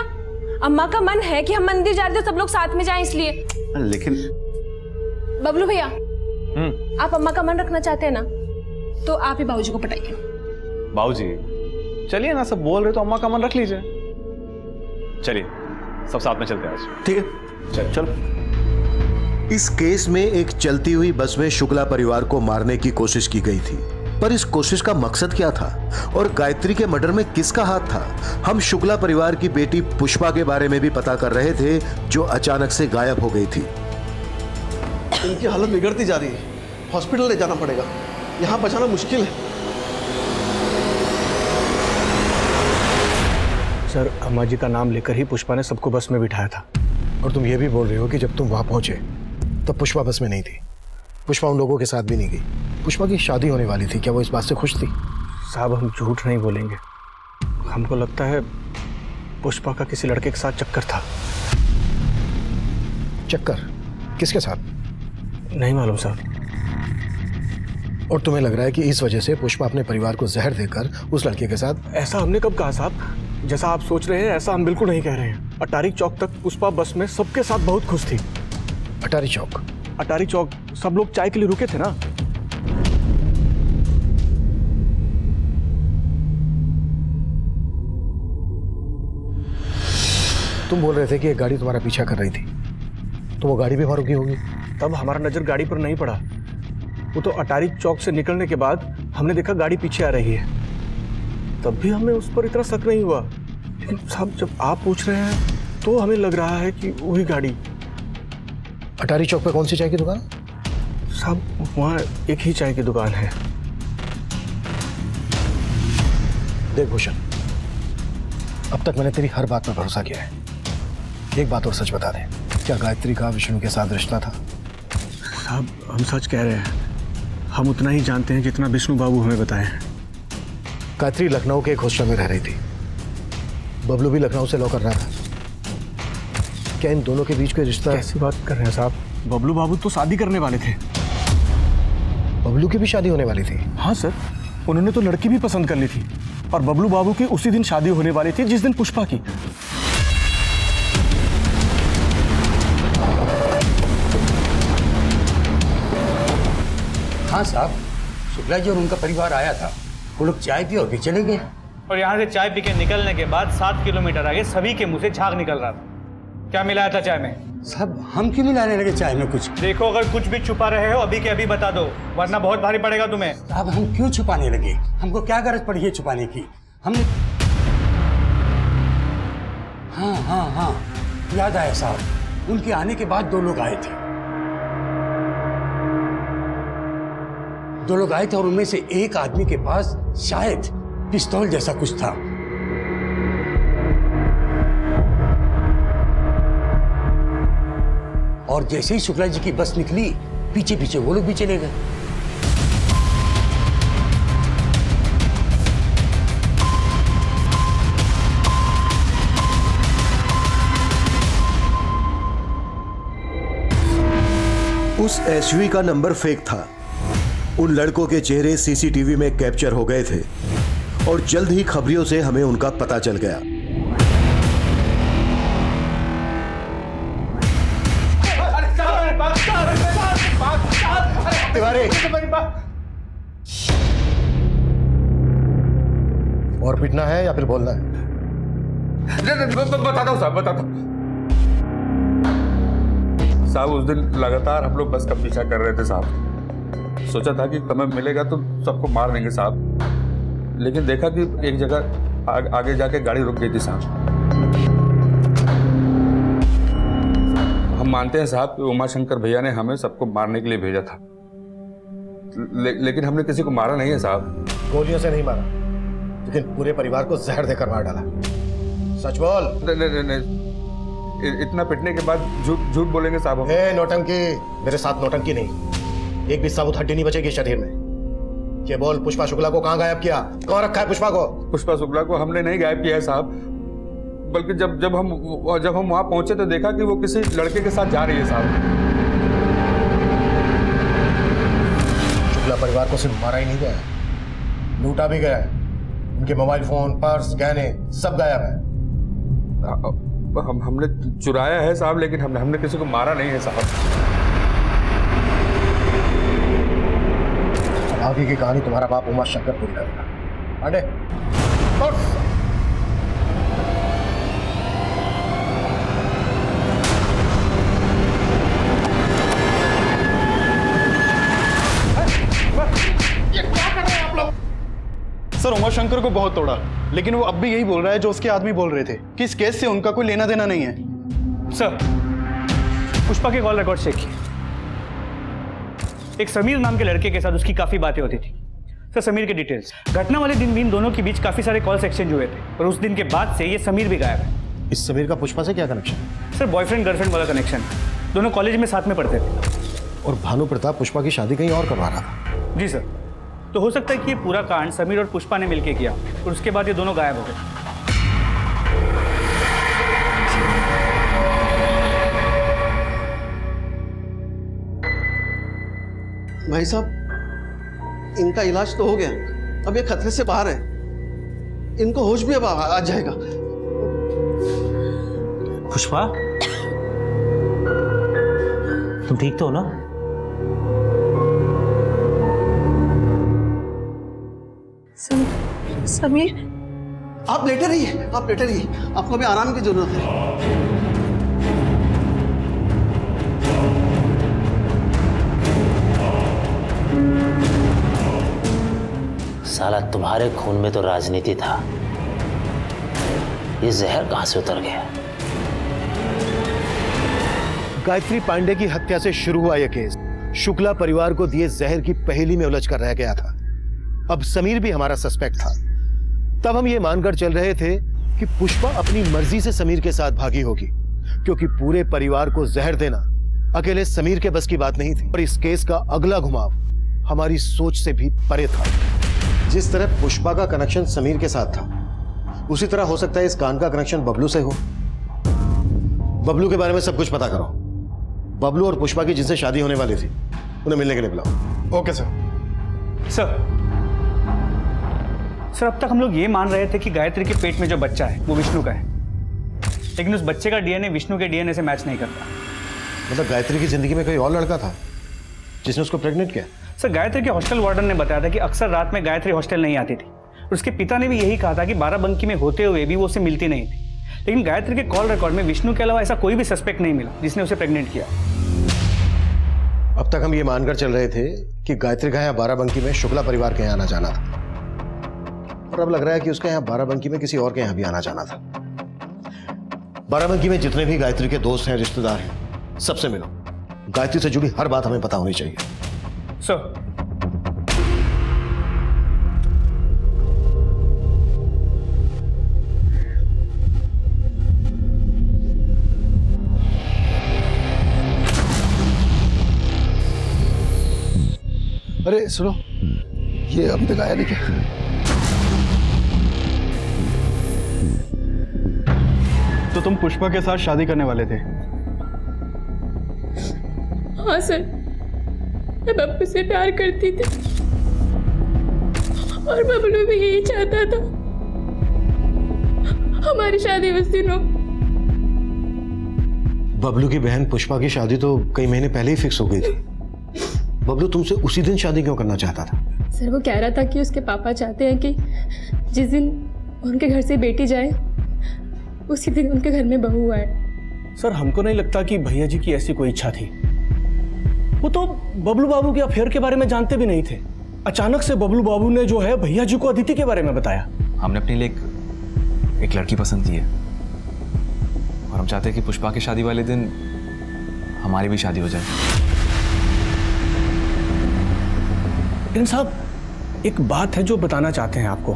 अम्मा का मन है कि हम मंदिर जाते सब लोग साथ में जाएं, इसलिए। लेकिन बबलू भैया, आप अम्मा का मन रखना चाहते हैं ना, तो आप ही बाबूजी को पटाइए। बाबूजी चलिए ना, सब बोल रहे तो अम्मा का मन रख लीजिए। चलिए सब साथ में चलते हैं आज। ठीक है, चलो। इस केस में एक चलती हुई बस में शुक्ला परिवार को मारने की कोशिश की गई थी, पर इस कोशिश का मकसद क्या था और गायत्री के मर्डर में किसका हाथ था? हम शुक्ला परिवार की बेटी पुष्पा के बारे में भी पता कर रहे थे, जो अचानक से गायब हो गई थी। इनकी हालत बिगड़ती जा रही है, हॉस्पिटल ले जाना पड़ेगा, यहाँ बचाना मुश्किल है। सर, अम्मा जी का नाम लेकर ही पुष्पा ने सबको बस में बिठाया था। और तुम ये भी बोल रहे हो कि जब तुम वहां पहुंचे तब पुष्पा बस में नहीं थी? पुष्पा उन लोगों के साथ भी नहीं गई। पुष्पा की शादी होने वाली थी, क्या वो इस बात से खुश थी? साहब, हम झूठ नहीं बोलेंगे, हमको लगता है पुष्पा का किसी लड़के के साथ चक्कर था। चक्कर? किसके साथ? नहीं मालूम साहब। और तुम्हें लग रहा है कि इस वजह से पुष्पा अपने परिवार को जहर देकर उस लड़के के साथ? ऐसा हमने कब कहा साहब? जैसा आप सोच रहे हैं ऐसा हम बिल्कुल नहीं कह रहे हैं। अटारी चौक तक पुष्पा बस में सबके साथ बहुत खुश थी। अटारी चौक? अटारी चौक सब लोग चाय के लिए रुके थे ना। तुम बोल रहे थे कि एक गाड़ी तुम्हारा पीछा कर रही थी, तो वो गाड़ी भी वहां रुकी होगी। तब हमारा नजर गाड़ी पर नहीं पड़ा, वो तो अटारी चौक से निकलने के बाद हमने देखा गाड़ी पीछे आ रही है, तब भी हमें उस पर इतना शक नहीं हुआ। लेकिन साहब, जब आप पूछ रहे हैं तो हमें लग रहा है कि वही गाड़ी। अटारी चौक पे कौन सी चाय की दुकान? साहब, वहाँ एक ही चाय की दुकान है। देख भूषण, अब तक मैंने तेरी हर बात पर भरोसा किया है। एक बात और सच बता दे, क्या गायत्री का विष्णु के साथ रिश्ता था? साहब, हम सच कह रहे हैं, हम उतना ही जानते हैं जितना विष्णु बाबू हमें बताए हैं। गायत्री लखनऊ के एक हॉस्टल में रह रही थी, बबलू भी लखनऊ से लॉ कर रहा था। क्या इन दोनों के बीच कोई रिश्ता? कैसी बात कर रहे हैं साहब? बबलू बाबू तो शादी करने वाले थे। बबलू की भी शादी होने वाली थी? हाँ सर, उन्होंने तो लड़की भी पसंद कर ली थी और बबलू बाबू की उसी दिन शादी होने वाली थी जिस दिन पुष्पा की। हाँ साहब, शुक्ला जी और उनका परिवार आया था, वो लोग चाय पी और फिर चले गए। और यहाँ से चाय पी के निकलने के बाद 7 किलोमीटर आगे सभी के मुंह से झाग निकल रहा था। क्या मिलाया था चाय में? साहब, हम क्यों मिलाने लगे चाय में कुछ? देखो, अगर कुछ भी छुपा रहे हो अभी के अभी बता दो, वरना बहुत भारी पड़ेगा तुम्हें। साहब, हम क्यों छुपाने लगे? हमको क्या गरज पड़ी है छुपाने की? हमने हाँ, याद आया साहब, उनके आने के बाद 2 लोग आए थे। 2 लोग आए थे और उनमें से एक आदमी के पास शायद पिस्तौल जैसा कुछ था। और जैसे ही शुक्ला जी की बस निकली, पीछे पीछे वो लोग भी चले गए। उस एसयूवी का नंबर फेक था। उन लड़कों के चेहरे सीसीटीवी में कैप्चर हो गए थे और जल्द ही खबरियों से हमें उनका पता चल गया। तिवारी, और पिटना है या फिर बोलना है? बताता हूँ साहब, बताता हूँ साहब। उस दिन लगातार हम लोग बस का पीछा कर रहे थे साहब। सोचा था कि समय मिलेगा तो सबको मार देंगे साहब, लेकिन देखा कि एक जगह आगे जाके गाड़ी रुक गई थी साहब। हम मानते हैं साहब कि उमाशंकर भैया ने हमें सबको मारने के लिए भेजा था, लेकिन हमने किसी को मारा नहीं है साहब। गोलियों से नहीं मारा, लेकिन पूरे परिवार को जहर देकर मार डाला। सच बोल। नहीं, इतना पिटने के बाद झूठ बोलेंगे साहब? नौटंकी, मेरे साथ नौटंकी नहीं। एक भी साबुत हड्डी नहीं बचेगी शरीर में। ये बोल, पुष्पा शुक्ला को कहाँ गायब किया? कहाँ रखा है पुष्पा को? पुष्पा शुक्ला को हमने नहीं गायब किया है साहब, बल्कि जब हम वहां पहुंचे तो देखा कि वो किसी लड़के के साथ जा रही है साहब। शुक्ला परिवार को सिर्फ मारा ही नहीं गया, लूटा भी गया है। उनके मोबाइल फोन, पर्स, गहने सब गायब है। हमने चुराया है साहब, लेकिन हमने किसी को मारा नहीं है साहब। आगे की कहानी तुम्हारा बाप उमा शंकर पूरी करेगा। पांडे सर उमा शंकर को बहुत तोड़ा, लेकिन वो अब भी यही बोल रहा है जो उसके आदमी बोल रहे थे कि इस केस से उनका कोई लेना देना नहीं है। सर पुष्पा के कॉल रिकॉर्ड चेक किए। एक समीर नाम के लड़के के साथ उसकी काफी बातें होती थी। सर समीर के डिटेल्स, घटना वाले दिन भी इन दोनों के बीच काफी सारे कॉल्स एक्सचेंज हुए थे और उस दिन के बाद से ये समीर भी गायब है। इस समीर का पुष्पा से क्या कनेक्शन? सर बॉयफ्रेंड गर्लफ्रेंड वाला कनेक्शन। दोनों कॉलेज में साथ में पढ़ते थे। और भानु प्रताप पुष्पा की शादी कहीं और करवा रहा था। जी सर। तो हो सकता है कि ये पूरा कांड समीर और पुष्पा ने मिलकर किया और उसके बाद ये दोनों गायब हो गए। भाई साहब, इनका इलाज तो हो गया, अब ये खतरे से बाहर है। इनको होश भी अब आ जाएगा। पुष्पा, तुम ठीक तो हो ना? समीर, आप लेटे रहिए, आप लेटे रहिए, आपको अभी आराम की जरूरत है। साला तुम्हारे खून में तो राजनीति था, ये जहर कहां से उतर गया? गायत्री पांडे की हत्या से शुरू हुआ यह केस शुक्ला परिवार को दिए जहर की पहेली में उलझ कर रह गया था। अब समीर भी हमारा सस्पेक्ट था। तब हम ये मानकर चल रहे थे कि पुष्पा अपनी मर्जी से समीर के साथ भागी होगी, क्योंकि पूरे परिवार को जहर देना अकेले समीर के बस की बात नहीं थी। और इस केस का अगला घुमाव हमारी सोच से भी परे था। जिस तरह पुष्पा का कनेक्शन समीर के साथ था, उसी तरह हो सकता है इस कांड का कनेक्शन बबलू से हो। बबलू के बारे में सब कुछ पता करो। बबलू और पुष्पा की जिनसे शादी होने वाली थी, उन्हें मिलने के लिए बुलाओ। Okay sir. सर अब तक हम लोग ये मान रहे थे कि गायत्री के पेट में जो बच्चा है वो विष्णु का है, लेकिन उस बच्चे का डीएनए विष्णु के डीएनए से मैच नहीं करता। मतलब गायत्री की जिंदगी में कोई और लड़का था जिसने उसको प्रेग्नेंट किया? सर गायत्री के हॉस्टल वार्डन ने बताया था कि अक्सर रात में गायत्री हॉस्टल नहीं आती थी। उसके पिता ने भी यही कहा था कि बाराबंकी में होते हुए भी वो उससे मिलती नहीं थी। लेकिन गायत्री के कॉल रिकॉर्ड में विष्णु के अलावा ऐसा कोई भी सस्पेक्ट नहीं मिला जिसने उसे प्रेग्नेंट किया। अब तक हम ये मानकर चल रहे थे कि गायत्री का यहाँ बाराबंकी में शुक्ला परिवार के यहाँ आना जाना था, और अब लग रहा है कि उसका यहाँ बाराबंकी में किसी और के यहाँ भी आना जाना था। बाराबंकी में जितने भी गायत्री के दोस्त हैं, रिश्तेदार हैं, सबसे मिलो। गायत्री से जुड़ी हर बात हमें पता होनी चाहिए। सर अरे सुनो, ये अभी तक आया नहीं क्या? तो तुम पुष्पा के साथ शादी करने वाले थे? हाँ सर, मैं बब्लू से प्यार करती थी और बबलू भी यही चाहता था। हमारी शादी उस दिन हो। बबलू की बहन पुष्पा की शादी तो कई महीने पहले ही फिक्स हो गई थी। बबलू तुमसे उसी दिन शादी क्यों करना चाहता था? सर वो कह रहा था कि उसके पापा चाहते हैं कि जिस दिन उनके घर से बेटी जाए उसी दिन उनके घर में बहू आए। सर हमको नहीं लगता कि भैया जी की ऐसी कोई इच्छा थी। वो तो बबलू बाबू के अफेयर के बारे में जानते भी नहीं थे। अचानक से बबलू बाबू ने जो है भैया जी को अदिति के बारे में बताया। हमने अपने लिए एक लड़की पसंद की है और हम चाहते हैं कि पुष्पा की शादी वाले दिन हमारी भी शादी हो जाए। लेकिन साहब एक बात है जो बताना चाहते हैं आपको।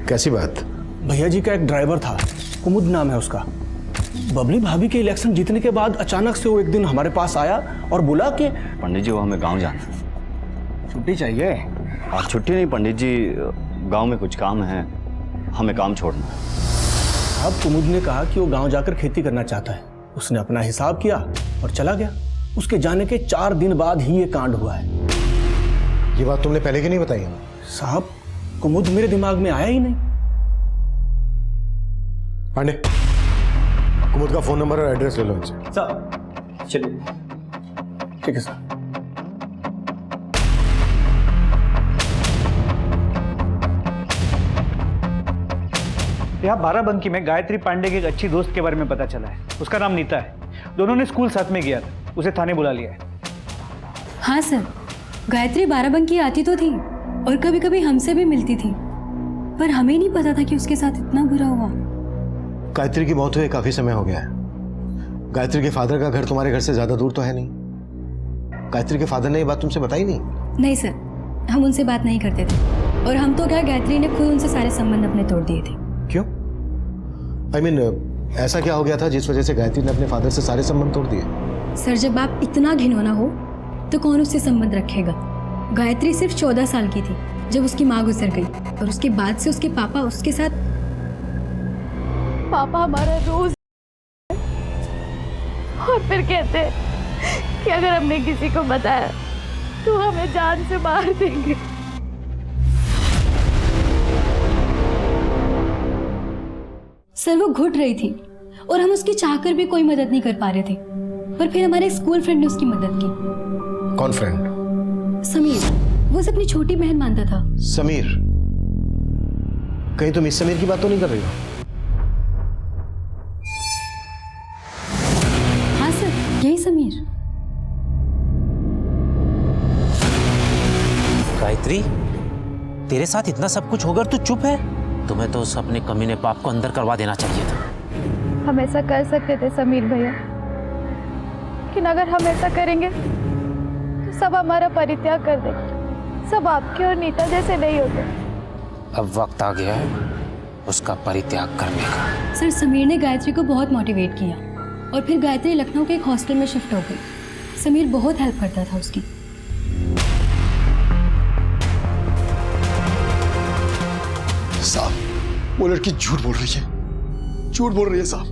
कैसी बात? भैया जी का एक ड्राइवर था, कुमुद नाम है उसका। बबली भाभी के इलेक्शन जीतने के बाद अचानक से वो एक दिन हमारे पास आया और बोला कि पंडित जी वो हमें गांव जाना है। छुट्टी चाहिए? और छुट्टी नहीं पंडित जी, गांव में कुछ काम है, हमें काम छोड़ना है। अब कुमुद ने कहा कि वो गांव जाकर खेती करना चाहता है। उसने अपना हिसाब किया और चला गया। उसके जाने के 4 दिन बाद ही ये कांड हुआ है। ये बात तुमने पहले क्यों नहीं बताई हमें? साहब कुमुद मेरे दिमाग में आया ही नहीं। पांडे, कुमुद कुमुद का फोन नंबर और एड्रेस ले लो इनसे। सर चलिए। ठीक है सर। यहाँ बाराबंकी में गायत्री पांडे के एक अच्छी दोस्त के बारे में पता चला है। उसका नाम नीता है। दोनों ने स्कूल साथ में किया था। उसे थाने बुला लिया है। हाँ सर, गायत्री बाराबंकी आती तो थी और कभी कभी हमसे भी मिलती थी, पर हमें नहीं पता था कि उसके साथ इतना बुरा हुआ। गायत्री की मौत हुए काफी समय हो गया है। गायत्री के फादर का घर तुम्हारे घर से ज्यादा दूर तो है नहीं। गायत्री के फादर ने ये बात तुमसे बताई नहीं? नहीं सर, हम उनसे बात नहीं करते थे, और हम तो क्या, गायत्री ने खुद उनसे सारे संबंध अपने तोड़ दिए थे। क्यों? I mean, ऐसा क्या हो गया था जिस वजह से गायत्री ने अपने फादर से सारे संबंध तोड़ दिए? सर, जब आप इतना घिनौना हो तो कौन उससे संबंध रखेगा? गायत्री सिर्फ 14 साल की थी जब उसकी माँ गुजर गई, और उसके बाद से उसके पापा उसके साथ। पापा हमारा रोज और फिर कहते हैं कि अगर हमने किसी को बताया तो हमें जान से मार देंगे। सर, वो घुट रही थी और हम उसकी चाहकर भी कोई मदद नहीं कर पा रहे थे, पर फिर हमारे स्कूल फ्रेंड ने उसकी मदद की। कौन फ्रेंड? समीर। वो उसे अपनी छोटी बहन मानता था। समीर? कहीं तुम इस समीर की बात तो नहीं कर रही हो? हाँ सर, यही समीर। गायत्री, तेरे साथ इतना सब कुछ होकर तू चुप है? तुम्हें तो उस अपने कमीने बाप को अंदर करवा देना चाहिए था। हम ऐसा कर सकते थे समीर भैया, लेकिन अगर हम ऐसा करेंगे तो सब हमारा परित्याग कर देंगे। सब आपके और नीता जैसे नहीं होते। अब वक्त आ गया है उसका परित्याग करने का। सर, समीर ने गायत्री को बहुत मोटिवेट किया, और फिर गायत्री लखनऊ के एक हॉस्टल में शिफ्ट हो गई। समीर बहुत हेल्प करता था उसकी। साहब, वो लड़की झूठ बोल रही है, झूठ बोल रही है साहब।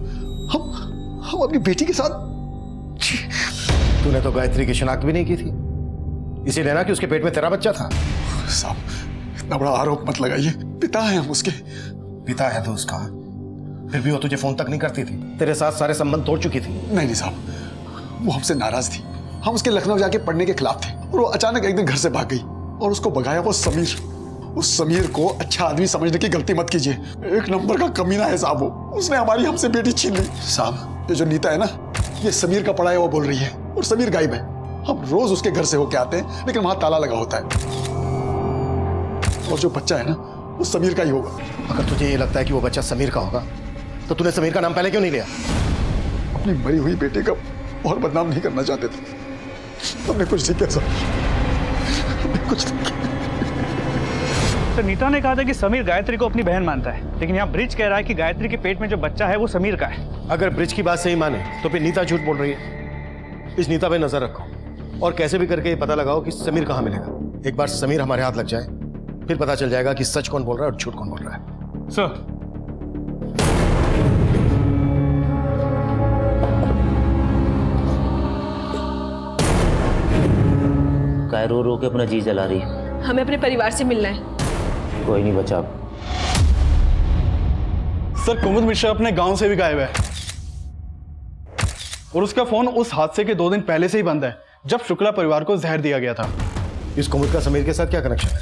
हम अपनी बेटी के साथ। तूने तो गायत्री की शिनाख्त भी नहीं की थी, इसीलिए ना कि उसके पेट में तेरा बच्चा था। साहब, इतना बड़ा आरोप मत लगाइए। पिता है हम उसके। पिता है तो उसका, फिर भी वो तुझे फोन तक नहीं करती थी, तेरे साथ सारे संबंध तोड़ चुकी थी। नहीं साहब, वो हमसे नाराज थी। हम उसके लखनऊ जाके पढ़ने के खिलाफ थे, और वो अचानक एक दिन घर से भाग गई, और उसको भगाया वो समीर। उस समीर को अच्छा आदमी समझने की गलती मत कीजिए। एक नंबर का कमीना है साहब वो। उसने हमारी हमसे बेटी छीन ली। साहब, ये जो नीता है ना, ये समीर का पढ़ाया हुआ बोल रही है, और समीर गायब है। हम रोज उसके घर से होके आते हैं, लेकिन वहां ताला लगा होता है। और जो बच्चा है ना, वो समीर का ही होगा। अगर तुझे ये लगता है कि वो बच्चा समीर का होगा, तो तूने समीर का नाम पहले क्यों नहीं लिया? अपनी मरी हुई बेटे का और बदनाम नहीं करना चाहते थे। हमने कुछ नहीं किया साहब, कुछ नहीं किया। तो नीता ने कहा था कि समीर गायत्री को अपनी बहन मानता है, लेकिन यहाँ ब्रिज कह रहा है कि गायत्री के पेट में जो बच्चा है वो समीर का है। अगर ब्रिज की बात सही माने तो फिर नीता झूठ बोल रही है। इस नीता पे नजर रखो, और कैसे भी करके ये पता लगाओ कि समीर कहाँ मिलेगा। एक बार समीर हमारे हाथ लग जाए, फिर पता चल जाएगा कि सच कौन बोल रहा है और झूठ कौन बोल रहा है। सर, काय रो रो के अपना जी जला रही है? हमें अपने परिवार से मिलना है। कोई नहीं बचा। सर, कुमुद मिश्रा अपने गांव से भी गायब है, और उसका फोन उस हादसे के 2 दिन पहले से ही बंद है, जब शुक्ला परिवार को जहर दिया गया था। इस कुमुद का समीर के साथ क्या कनेक्शन है?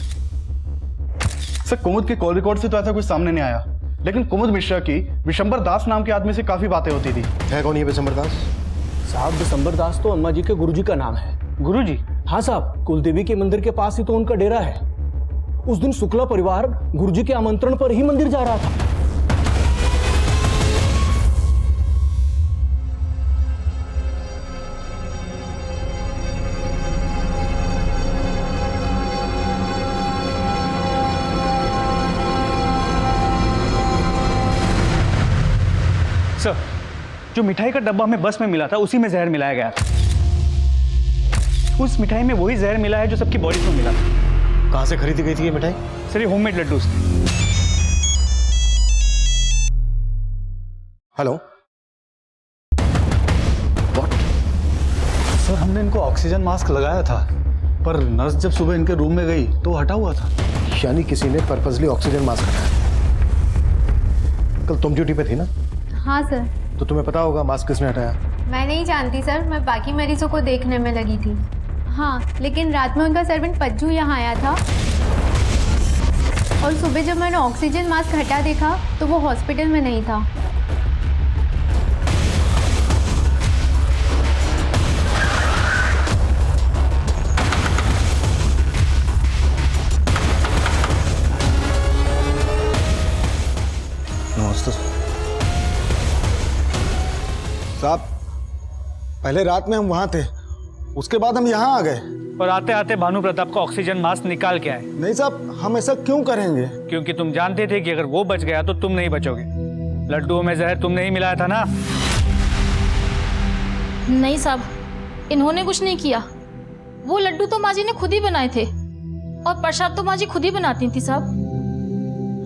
सर, कुमुद के कॉल रिकॉर्ड से तो ऐसा कुछ सामने नहीं आया, लेकिन कुमुद मिश्रा की विशंबर दास नाम के आदमी से काफी बातें होती थी। है कौन ये विशंबर दास? साहब, विशंबर दास तो अम्मा जी के गुरुजी का नाम है। गुरुजी? हाँ साहब, कुलदेवी के मंदिर के पास ही तो उनका डेरा है। उस दिन शुक्ला परिवार गुरुजी के आमंत्रण पर ही मंदिर जा रहा था। सर, जो मिठाई का डब्बा हमें बस में मिला था उसी में जहर मिलाया गया था। उस मिठाई में वही जहर मिला है जो सबकी बॉडी में मिला था। कहाँ से खरीदी गई थी ये मिठाई? सर, ये होममेड लड्डू से। Hello, what? सर, हमने इनको ऑक्सीजन मास्क लगाया था, पर नर्स जब सुबह इनके रूम में गई तो हटा हुआ था। यानी किसी ने पर्पसली ऑक्सीजन मास्क हटाया। कल तुम ड्यूटी पे थी ना? हाँ सर, तो तुम्हें पता होगा मास्क किसने हटाया? मैं नहीं जानती सर, मैं बाकी मरीजों को देखने में लगी थी। हाँ, लेकिन रात में उनका सर्वेंट पज्जू यहाँ आया था और सुबह जब मैंने ऑक्सीजन मास्क हटा देखा तो वो हॉस्पिटल में नहीं था। नमस्ते साहब, पहले रात में हम वहां थे, उसके बाद हम यहाँ आ गए और आते आते भानु प्रताप का ऑक्सीजन मास्क निकाल के आए। नहीं साहब, हम ऐसा क्यों करेंगे? क्योंकि तुम जानते थे कि अगर वो बच गया तो तुम नहीं बचोगे। लड्डुओं में जहर तुमने ही मिलाया था ना? नहीं साहब, इन्होंने कुछ नहीं किया। वो लड्डू तो माँ जी ने खुद ही बनाए थे और प्रसाद तो माँ जी खुद ही बनाती थी साहब।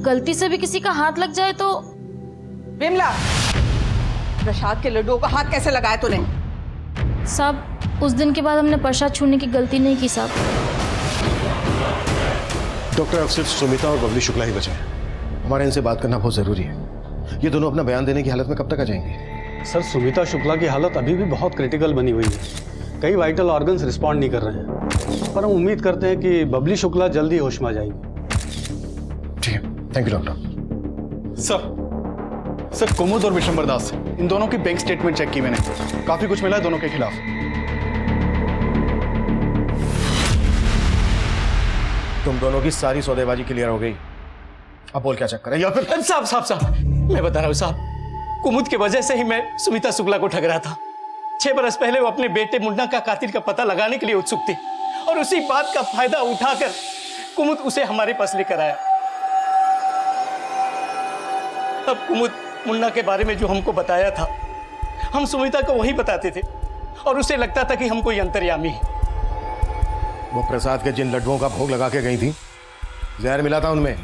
गलती से भी किसी का हाथ लग जाए तो। विमला, प्रसाद के लड्डुओं का हाथ कैसे लगाया तूने? साहब, उस दिन के बाद हमने प्रसाद छूने की गलती नहीं की साहब। डॉक्टर, अब सिर्फ सुमिता और बबली शुक्ला ही बचे हैं। हमारे इनसे बात करना बहुत जरूरी है। ये दोनों अपना बयान देने की हालत में कब तक आ जाएंगे? सर, सुमिता शुक्ला की हालत अभी भी बहुत क्रिटिकल बनी हुई है। कई वाइटल ऑर्गन्स रिस्पॉन्ड नहीं कर रहे हैं, पर हम उम्मीद करते हैं कि बबली शुक्ला जल्दी होश में आ जाएगी। ठीक है, थैंक यू डॉक्टर। सर, कुमुद और विशंबर दास, इन दोनों की बैंक स्टेटमेंट चेक की मैंने, काफी कुछ मिला है दोनों के खिलाफ। तुम दोनों की सारी सौदेबाजी क्लियर हो गई। अब बोल क्या चक्कर है? या फिर साहब, मैं बता रहा हूँ साहब, कुमुद की वजह से ही मैं सुमिता शुक्ला को ठग रहा था। 6 बरस पहले वो अपने बेटे मुन्ना का कातिल का पता लगाने के लिए उत्सुक थी और उसी बात का फायदा उठाकर कुमुद उसे हमारे पास लेकर आया। अब कुमुद मुन्ना के बारे में जो हमको बताया था, हम सुमिता को वही बताते थे और उसे लगता था कि हम कोई अंतर्यामी है। वो प्रसाद के जिन लड्डुओं का भोग लगा के गई थी, जहर मिला था उनमें।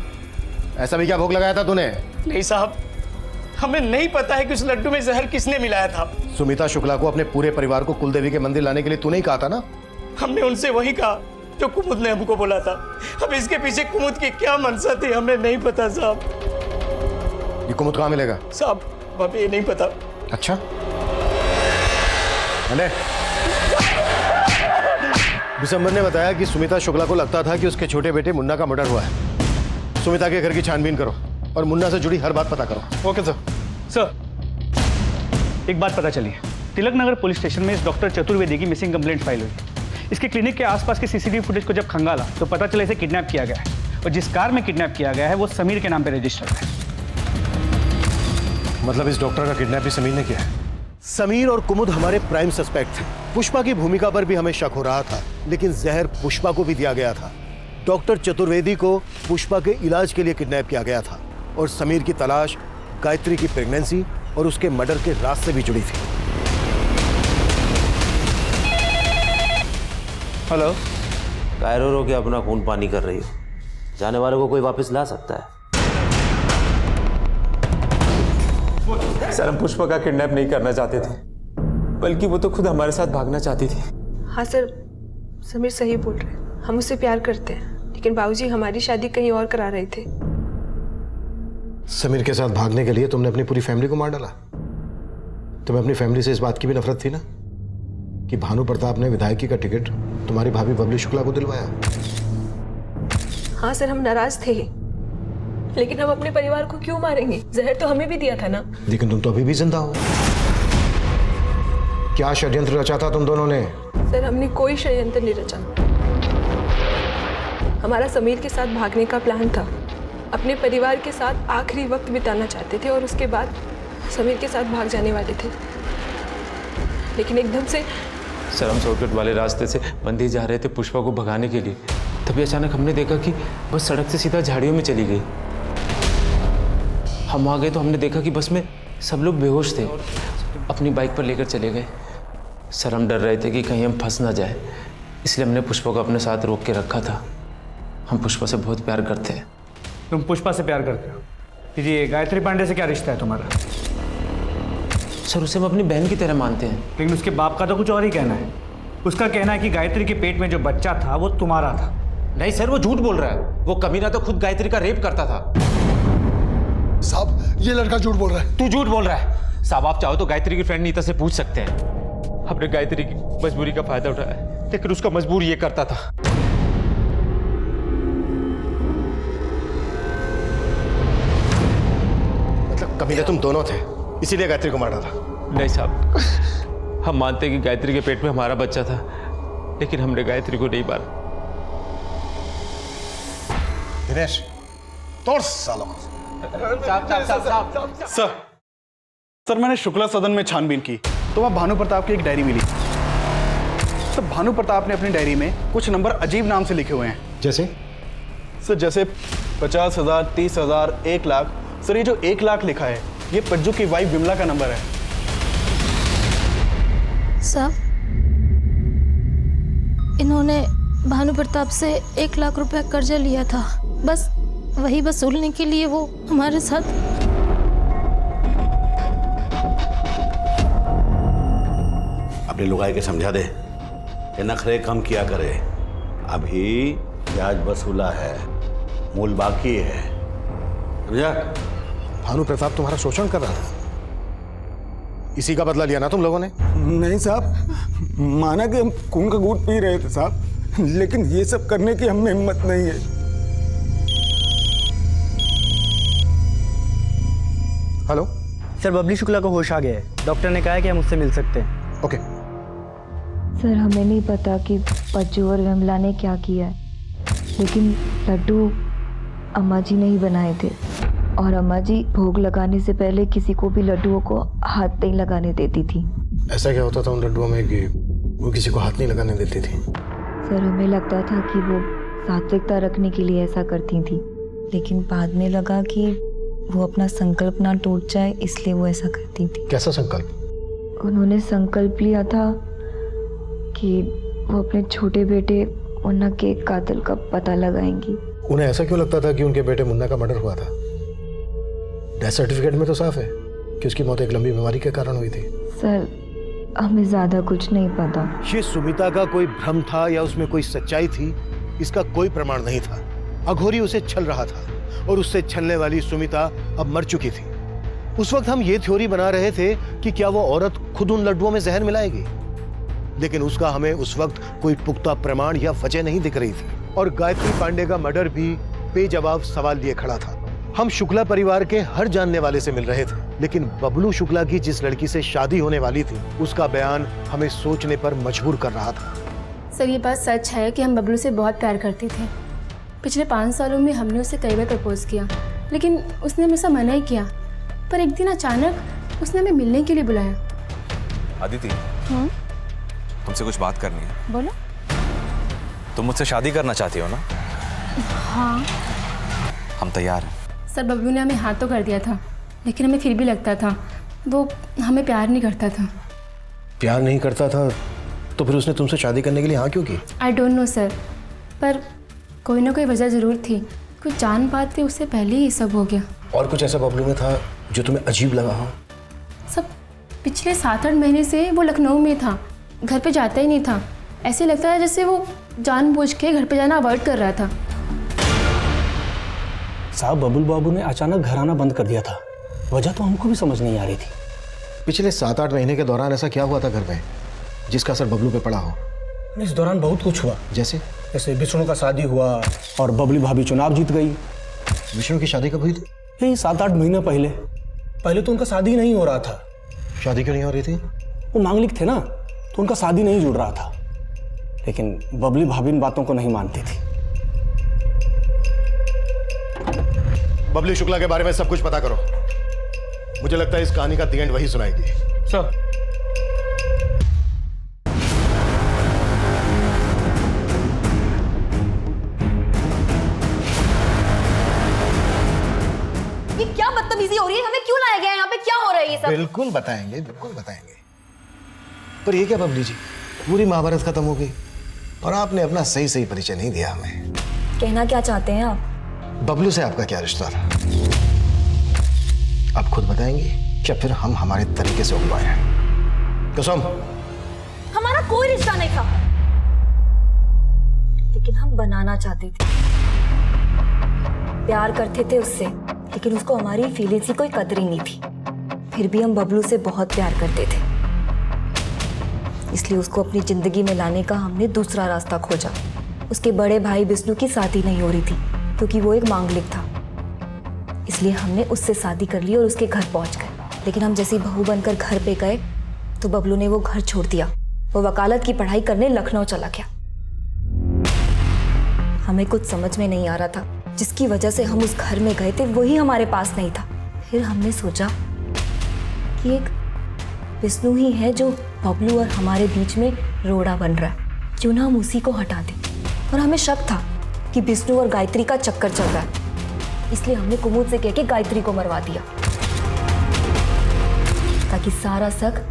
ऐसा भी क्या भोग लगाया था तूने? नहीं साहब, हमें नहीं पता है कि उस लड्डू में जहर किसने मिलाया था। सुमिता शुक्ला को अपने पूरे परिवार को कुलदेवी के मंदिर लाने के लिए तूने ही कहा था ना? हमने उनसे वही कहा जो कुमुद ने हमको बोला था। अब इसके पीछे कुमुद की क्या मंशा थी हमें नहीं पता साहब। ये कुमुद कहाँ मिलेगा? साहब, हमें ये नहीं पता। अच्छा, दिसंबर ने बताया कि सुमिता शुक्ला को लगता था कि उसके छोटे बेटे मुन्ना का मर्डर हुआ है। सुमिता के घर की छानबीन करो और मुन्ना से जुड़ी हर बात पता करो। ओके सर, एक बात पता चली है। तिलक नगर पुलिस स्टेशन में इस डॉक्टर चतुर्वेदी की मिसिंग कंप्लेंट फाइल हुई। इसके क्लिनिक के आसपास के सीसीटीवी फुटेज को जब खंगाला तो पता चला इसे किडनैप किया गया है और जिस कार में किडनैप किया गया है वो समीर के नाम पे रजिस्टर्ड है। मतलब इस डॉक्टर का किडनैप भी समीर ने किया है? समीर और कुमुद हमारे प्राइम सस्पेक्ट थे। पुष्पा की भूमिका पर भी हमें शक हो रहा था, लेकिन जहर पुष्पा को भी दिया गया था। डॉक्टर चतुर्वेदी को पुष्पा के इलाज के लिए किडनैप किया गया था और समीर की तलाश गायत्री की प्रेगनेंसी और उसके मर्डर के राज से भी जुड़ी थी। हेलो, कायरो रो के अपना खून पानी कर रही हो। जाने वाले को कोई वापस ला सकता है? सर, हम पुष्पा का किडनैप नहीं करना चाहते थे, बल्कि वो तो खुद हमारे साथ भागना चाहती थी। हाँ सर, समीर सही बोल रहे हैं। हम उससे प्यार करते हैं, लेकिन बाबूजी हमारी शादी कहीं और करा रहे थे। समीर के साथ भागने के लिए तुमने अपनी पूरी फैमिली को मार डाला। तुम्हें अपनी फैमिली से इस बात की भी नफरत थी ना कि भानु प्रताप ने विधायकी का टिकट तुम्हारी भाभी बबली शुक्ला को दिलवाया। हाँ सर, हम नाराज थे, लेकिन हम अपने परिवार को क्यों मारेंगे? जहर तो हमें भी दिया था ना। लेकिन तुम तो अभी भी जिंदा हो। क्या षड्यंत्र रचा था तुम दोनों ने? सर, हमने कोई षड्यंत्र नहीं रचा। हमारा समीर के साथ भागने का प्लान था। अपने परिवार के साथ आखिरी वक्त बिताना चाहते थे और उसके बाद समीर के साथ भाग जाने वाले थे, लेकिन एकदम से। सर, हम शॉर्टकट वाले रास्ते से बंदी जा रहे थे पुष्पा को भगाने के लिए, तभी अचानक हमने देखा कि बस सड़क से सीधा झाड़ियों में चली गई। हम आ गए तो हमने देखा कि बस में सब लोग बेहोश थे, अपनी बाइक पर लेकर चले गए। सर, हम डर रहे थे कि कहीं हम फंस ना जाए, इसलिए हमने पुष्पा को अपने साथ रोक के रखा था। हम पुष्पा से बहुत प्यार करते हैं। तुम पुष्पा से प्यार करते हो? फिर ये गायत्री पांडे से क्या रिश्ता है तुम्हारा? सर, उसे हम अपनी बहन की तरह मानते हैं। लेकिन उसके बाप का तो कुछ और ही कहना है। उसका कहना है कि गायत्री के पेट में जो बच्चा था वो तुम्हारा था। नहीं सर, वो झूठ बोल रहा है। वो कमीना तो खुद गायत्री का रेप करता था। साहब, ये लड़का झूठ बोल रहा है। तू झूठ बोल रहा है। साहब आप चाहो तो गायत्री की फ्रेंड नीता से पूछ सकते हैं। हमने गायत्री की मजबूरी का फायदा उठाया, लेकिन उसका मजबूर ये करता था। मतलब कमीने तुम दोनों थे, इसीलिए गायत्री को मारा था? नहीं साहब, हम मानते हैं कि गायत्री के पेट में हमारा बच्चा था, लेकिन हमने गायत्री को नहीं मारा। दिनेश, तोड़ सालों। सर मैंने शुक्ला सदन में छानबीन की तो वहां भानु प्रताप की एक डायरी मिली। सर भानु प्रताप ने अपनी डायरी में कुछ नंबर अजीब नाम से लिखे हुए हैं। जैसे? सर जैसे 50,000, 30,000, 1 लाख। सर ये जो 1 लाख लिखा है ये पज्जू की वाइफ विमला का नंबर है। साहब, इन्होंने भानु प्रताप से 1 लाख रुपया कर्जा लिया था, बस वही वसूलने के लिए वो हमारे साथ। अपने लुगाई के समझा दे कि नखरे कम किया करे। अभी ब्याज वसूला है, मूल बाकी है, समझा? भानु प्रताप तुम्हारा शोषण कर रहा था, इसी का बदला लिया ना तुम लोगों ने? नहीं साहब, माना कि हम खून का घूंट पी रहे थे साहब, लेकिन ये सब करने की हमें हिम्मत नहीं है। हेलो सर, बबली शुक्ला को होश आ गया है। डॉक्टर ने कहा है कि हम उससे मिल सकते हैं। ओके। सर हमें नहीं पता कि पज्जू और विमला ने क्या किया है, लेकिन लड्डू अम्मा जी ने ही बनाए थे और अम्मा जी भोग लगाने से पहले किसी को भी लड्डुओं को हाथ नहीं लगाने देती थी। ऐसा क्या होता था उन लड्डुओं में कि वो किसी को हाथ नहीं लगाने देती थी? सर हमें लगता था कि वो सात्विकता रखने के लिए ऐसा करती थी, लेकिन बाद में लगा कि वो अपना संकल्प ना टूट जाए इसलिए वो ऐसा करती थी। कैसा संकल्प? उन्होंने संकल्प लिया था कि वो अपने छोटे बेटे मुन्ना के कातिल का पता लगाएंगी। उन्हें ऐसा क्यों लगता था कि उनके बेटे मुन्ना का मर्डर हुआ था? डेथ सर्टिफिकेट में तो साफ है कि उसकी मौत एक लंबी बीमारी के कारण हुई थी। सर हमें ज्यादा कुछ नहीं पता। ये सुमिता का कोई भ्रम था या उसमें कोई सच्चाई थी, इसका कोई प्रमाण नहीं था। अघोरी उसे छल रहा था और उससे छलने वाली सुमिता अब मर चुकी थी। उस वक्त हम ये थ्योरी बना रहे थे कि क्या वो औरत खुद उन लड्डुओं में जहर मिलाएगी, लेकिन उसका हमें उस वक्त कोई पुख्ता प्रमाण या वजह नहीं दिख रही थी। और गायत्री पांडे का मर्डर भी बेजवाब सवाल लिए खड़ा था। हम शुक्ला परिवार के हर जानने वाले से मिल रहे थे, लेकिन बबलू शुक्ला की जिस लड़की से शादी होने वाली थी उसका बयान हमें सोचने पर मजबूर कर रहा था। सर ये बात सच है कि हम बबलू से बहुत प्यार करते थे। पिछले 5 सालों में हमने उसे कई बार प्रपोज किया, लेकिन उसने हमेशा मना ही किया। पर एक दिन अचानक उसने हमें मिलने के लिए बुलाया। अदिति, तुमसे कुछ बात करनी है। बोलो। तुम मुझसे शादी करना चाहती हो ना? हाँ। हम तैयार हैं। सर बबलू ने हमें हाँ तो कर दिया था, लेकिन हमें फिर भी लगता था वो हमें प्यार नहीं करता था। प्यार नहीं करता था तो फिर उसने तुमसे शादी करने के लिए हाँ क्यों की? आई डोंट नो सर, पर कोई ना कोई वजह ज़रूर थी। कुछ जान पाते उससे पहले ही सब हो गया। और कुछ ऐसा बबलू में था जो तुम्हें अजीब लगा हो? सब पिछले 7-8 महीने से वो लखनऊ में था, घर पे जाता ही नहीं था। ऐसे लगता है जैसे वो जानबूझ के घर पे जाना अवॉइड कर रहा था। साहब बबुल बाबू ने अचानक घर आना बंद कर दिया था, वजह तो हमको भी समझ नहीं आ रही थी। पिछले 7-8 महीने के दौरान ऐसा क्या हुआ था घर में जिसका असर बबलू पे पड़ा हो? इस दौरान बहुत कुछ हुआ। जैसे विष्णु का शादी हुआ और बबली भाभी चुनाव जीत गई। विष्णु की शादी कब हुई थी? यही 7-8 महीने पहले तो उनका शादी नहीं हो रहा था। शादी क्यों नहीं हो रही थी? वो मांगलिक थे ना, तो उनका शादी नहीं जुड़ रहा था। लेकिन बबली भाभी इन बातों को नहीं मानती थी। बबली शुक्ला के बारे में सब कुछ पता करो। मुझे लगता है इस कहानी का द एंड वही सुनाएगी। सर ये क्या बदतमीजी हो रही है? हमें क्यों लाया गया है यहाँ पे? क्या हो रहा है ये सब? बिल्कुल बताएंगे, बिल्कुल बताएंगे। पर ये क्या बबली जी, पूरी महाभारत खत्म हो गई और आपने अपना सही परिचय नहीं दिया हमें। कहना क्या चाहते हैं आप? बबलू से आपका क्या रिश्ता था? आप खुद बताएंगे क्या फिर हम हमारे तरीके से उगवाए हैं? कसम। हमारा कोई रिश्ता नहीं था, लेकिन हम बनाना चाहते थे। प्यार करते थे उससे, लेकिन उसको हमारी फीलिंग्स की कोई कदर ही नहीं थी। फिर भी हम बबलू से बहुत प्यार करते थे, इसलिए उसको अपनी जिंदगी में लाने का हमने दूसरा रास्ता खोजा। उसके बड़े भाई विष्णु की शादी नहीं हो रही थी क्योंकि वो एक मांगलिक था, इसलिए हमने उससे शादी कर ली और उसके घर पहुंच गए। लेकिन हम जैसी बहू बनकर घर पे गए तो बबलू ने वो घर छोड़ दिया। वो वकालत की पढ़ाई करने लखनऊ चला गया। हमें कुछ समझ में नहीं आ रहा था, जिसकी वजह से हम उस घर में गए थे वही हमारे पास नहीं था। फिर हमने सोचा कि एक विष्णु ही है जो बबलू और हमारे बीच में रोड़ा बन रहा है, क्यों ना हम उसी को हटा दें। और हमें शक था कि विष्णु और गायत्री का चक्कर चल रहा है, इसलिए हमने कुमुद से कह के गायत्री को मरवा दिया ताकि सारा शक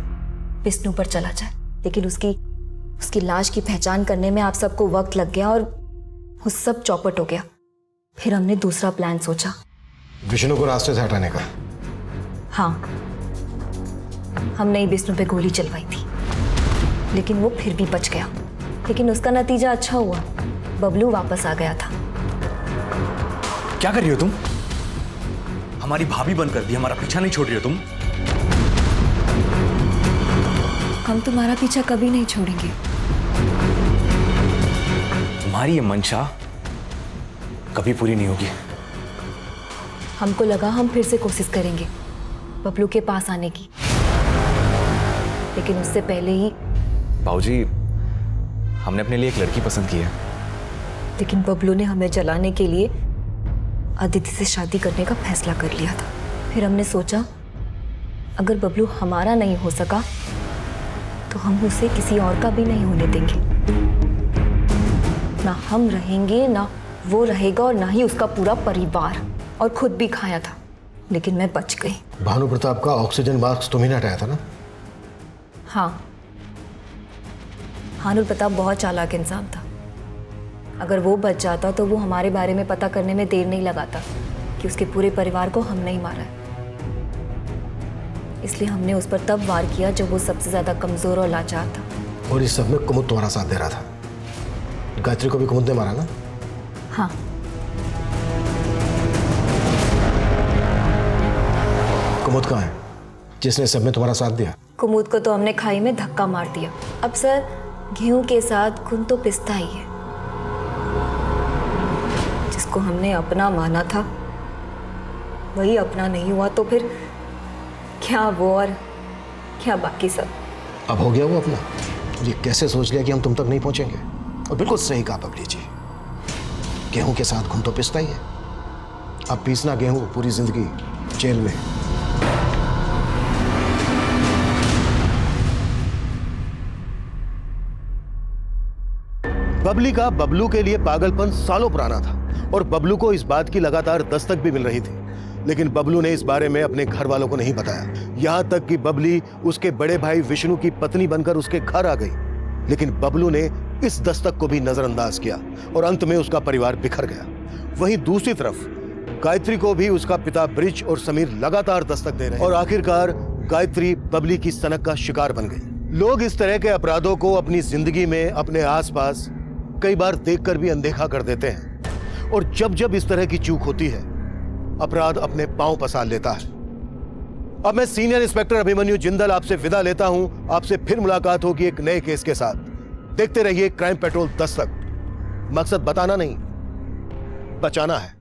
विष्णु पर चला जाए। लेकिन उसकी लाश की पहचान करने में आप सबको वक्त लग गया और वो सब चौपट हो गया। फिर हमने दूसरा प्लान सोचा, विष्णु को रास्ते से हटाने का। हाँ, हमने विष्णु पे गोली चलवाई थी, लेकिन वो फिर भी बच गया। लेकिन उसका नतीजा अच्छा हुआ, बबलू वापस आ गया था। क्या कर रही हो तुम? हमारी भाभी बनकर भी हमारा पीछा नहीं छोड़ रही हो तुम? हम तुम्हारा पीछा कभी नहीं छोड़ेंगे। तुम्हारी ये मंशा कभी पूरी नहीं होगी। हमको लगा हम फिर से कोशिश करेंगे बबलू के पास आने की, लेकिन उससे पहले ही बाबूजी, हमने अपने लिए एक लड़की पसंद की है। लेकिन बबलू ने हमें जलाने के लिए अदिति से शादी करने का फैसला कर लिया था। फिर हमने सोचा अगर बबलू हमारा नहीं हो सका तो हम उसे किसी और का भी नहीं होने देंगे। ना हम रहेंगे, ना वो रहेगा, और ना ही उसका पूरा परिवार। और खुद भी खाया था, लेकिन मैं बच गई। भानु प्रताप का ऑक्सीजन मास्क तुम ही ने हटाया था ना? हाँ, भानु प्रताप बहुत चालाक इंसान था। अगर वो बच जाता तो वो हमारे बारे में पता करने में देर नहीं लगाता कि उसके पूरे परिवार को हमने ही मारा है। इसलिए हमने उस पर तब वार किया जब वो सबसे ज्यादा कमजोर और लाचार था। और इस सब में कुमुद तुम्हारा साथ दे रहा था। गायत्री को भी कुमुद ने मारा ना? हाँ। कुमुद कहाँ है जिसने सब में तुम्हारा साथ दिया? कुमुद को तो हमने खाई में धक्का मार दिया। अब सर, गेहूं के साथ खून तो पिसता ही है। जिसको हमने अपना माना था वही अपना नहीं हुआ, तो फिर क्या वो और क्या बाकी सब। अब हो गया वो अपना। ये कैसे सोच लिया कि हम तुम तक नहीं पहुंचेंगे? और बिल्कुल सही कहा बबली जी, गेहूं के साथ खून तो पिसता ही है। अब पीसना गेहूं पूरी जिंदगी जेल में। बबली का बबलू के लिए पागलपन सालों पुराना था और बबलू को इस बात की लगातार दस्तक भी मिल रही थी, लेकिन बबलू ने इस बारे में अपने घर वालों को नहीं बताया। यहां तक कि बबली उसके बड़े भाई विष्णु की पत्नी बनकर उसके घर आ गई, लेकिन बबलू ने इस दस्तक को भी नजरअंदाज किया और अंत में उसका परिवार बिखर गया। वहीं दूसरी तरफ गायत्री को भी उसका पिता ब्रिज और समीर लगातार दस्तक दे रहे हैं और आखिरकार गायत्री बबली की सनक का शिकार बन गई। लोग इस तरह के अपराधों को अपनी जिंदगी में अपने आसपास कई बार देखकर भी अनदेखा कर देते हैं और जब जब इस तरह की चूक होती है अपराध अपने पांव पसार लेता है। अब मैं सीनियर इंस्पेक्टर अभिमन्यु जिंदल आपसे विदा लेता हूं। आपसे फिर मुलाकात होगी एक नए केस के साथ। देखते रहिए क्राइम पेट्रोल दस्तक। मकसद बताना नहीं, बचाना है।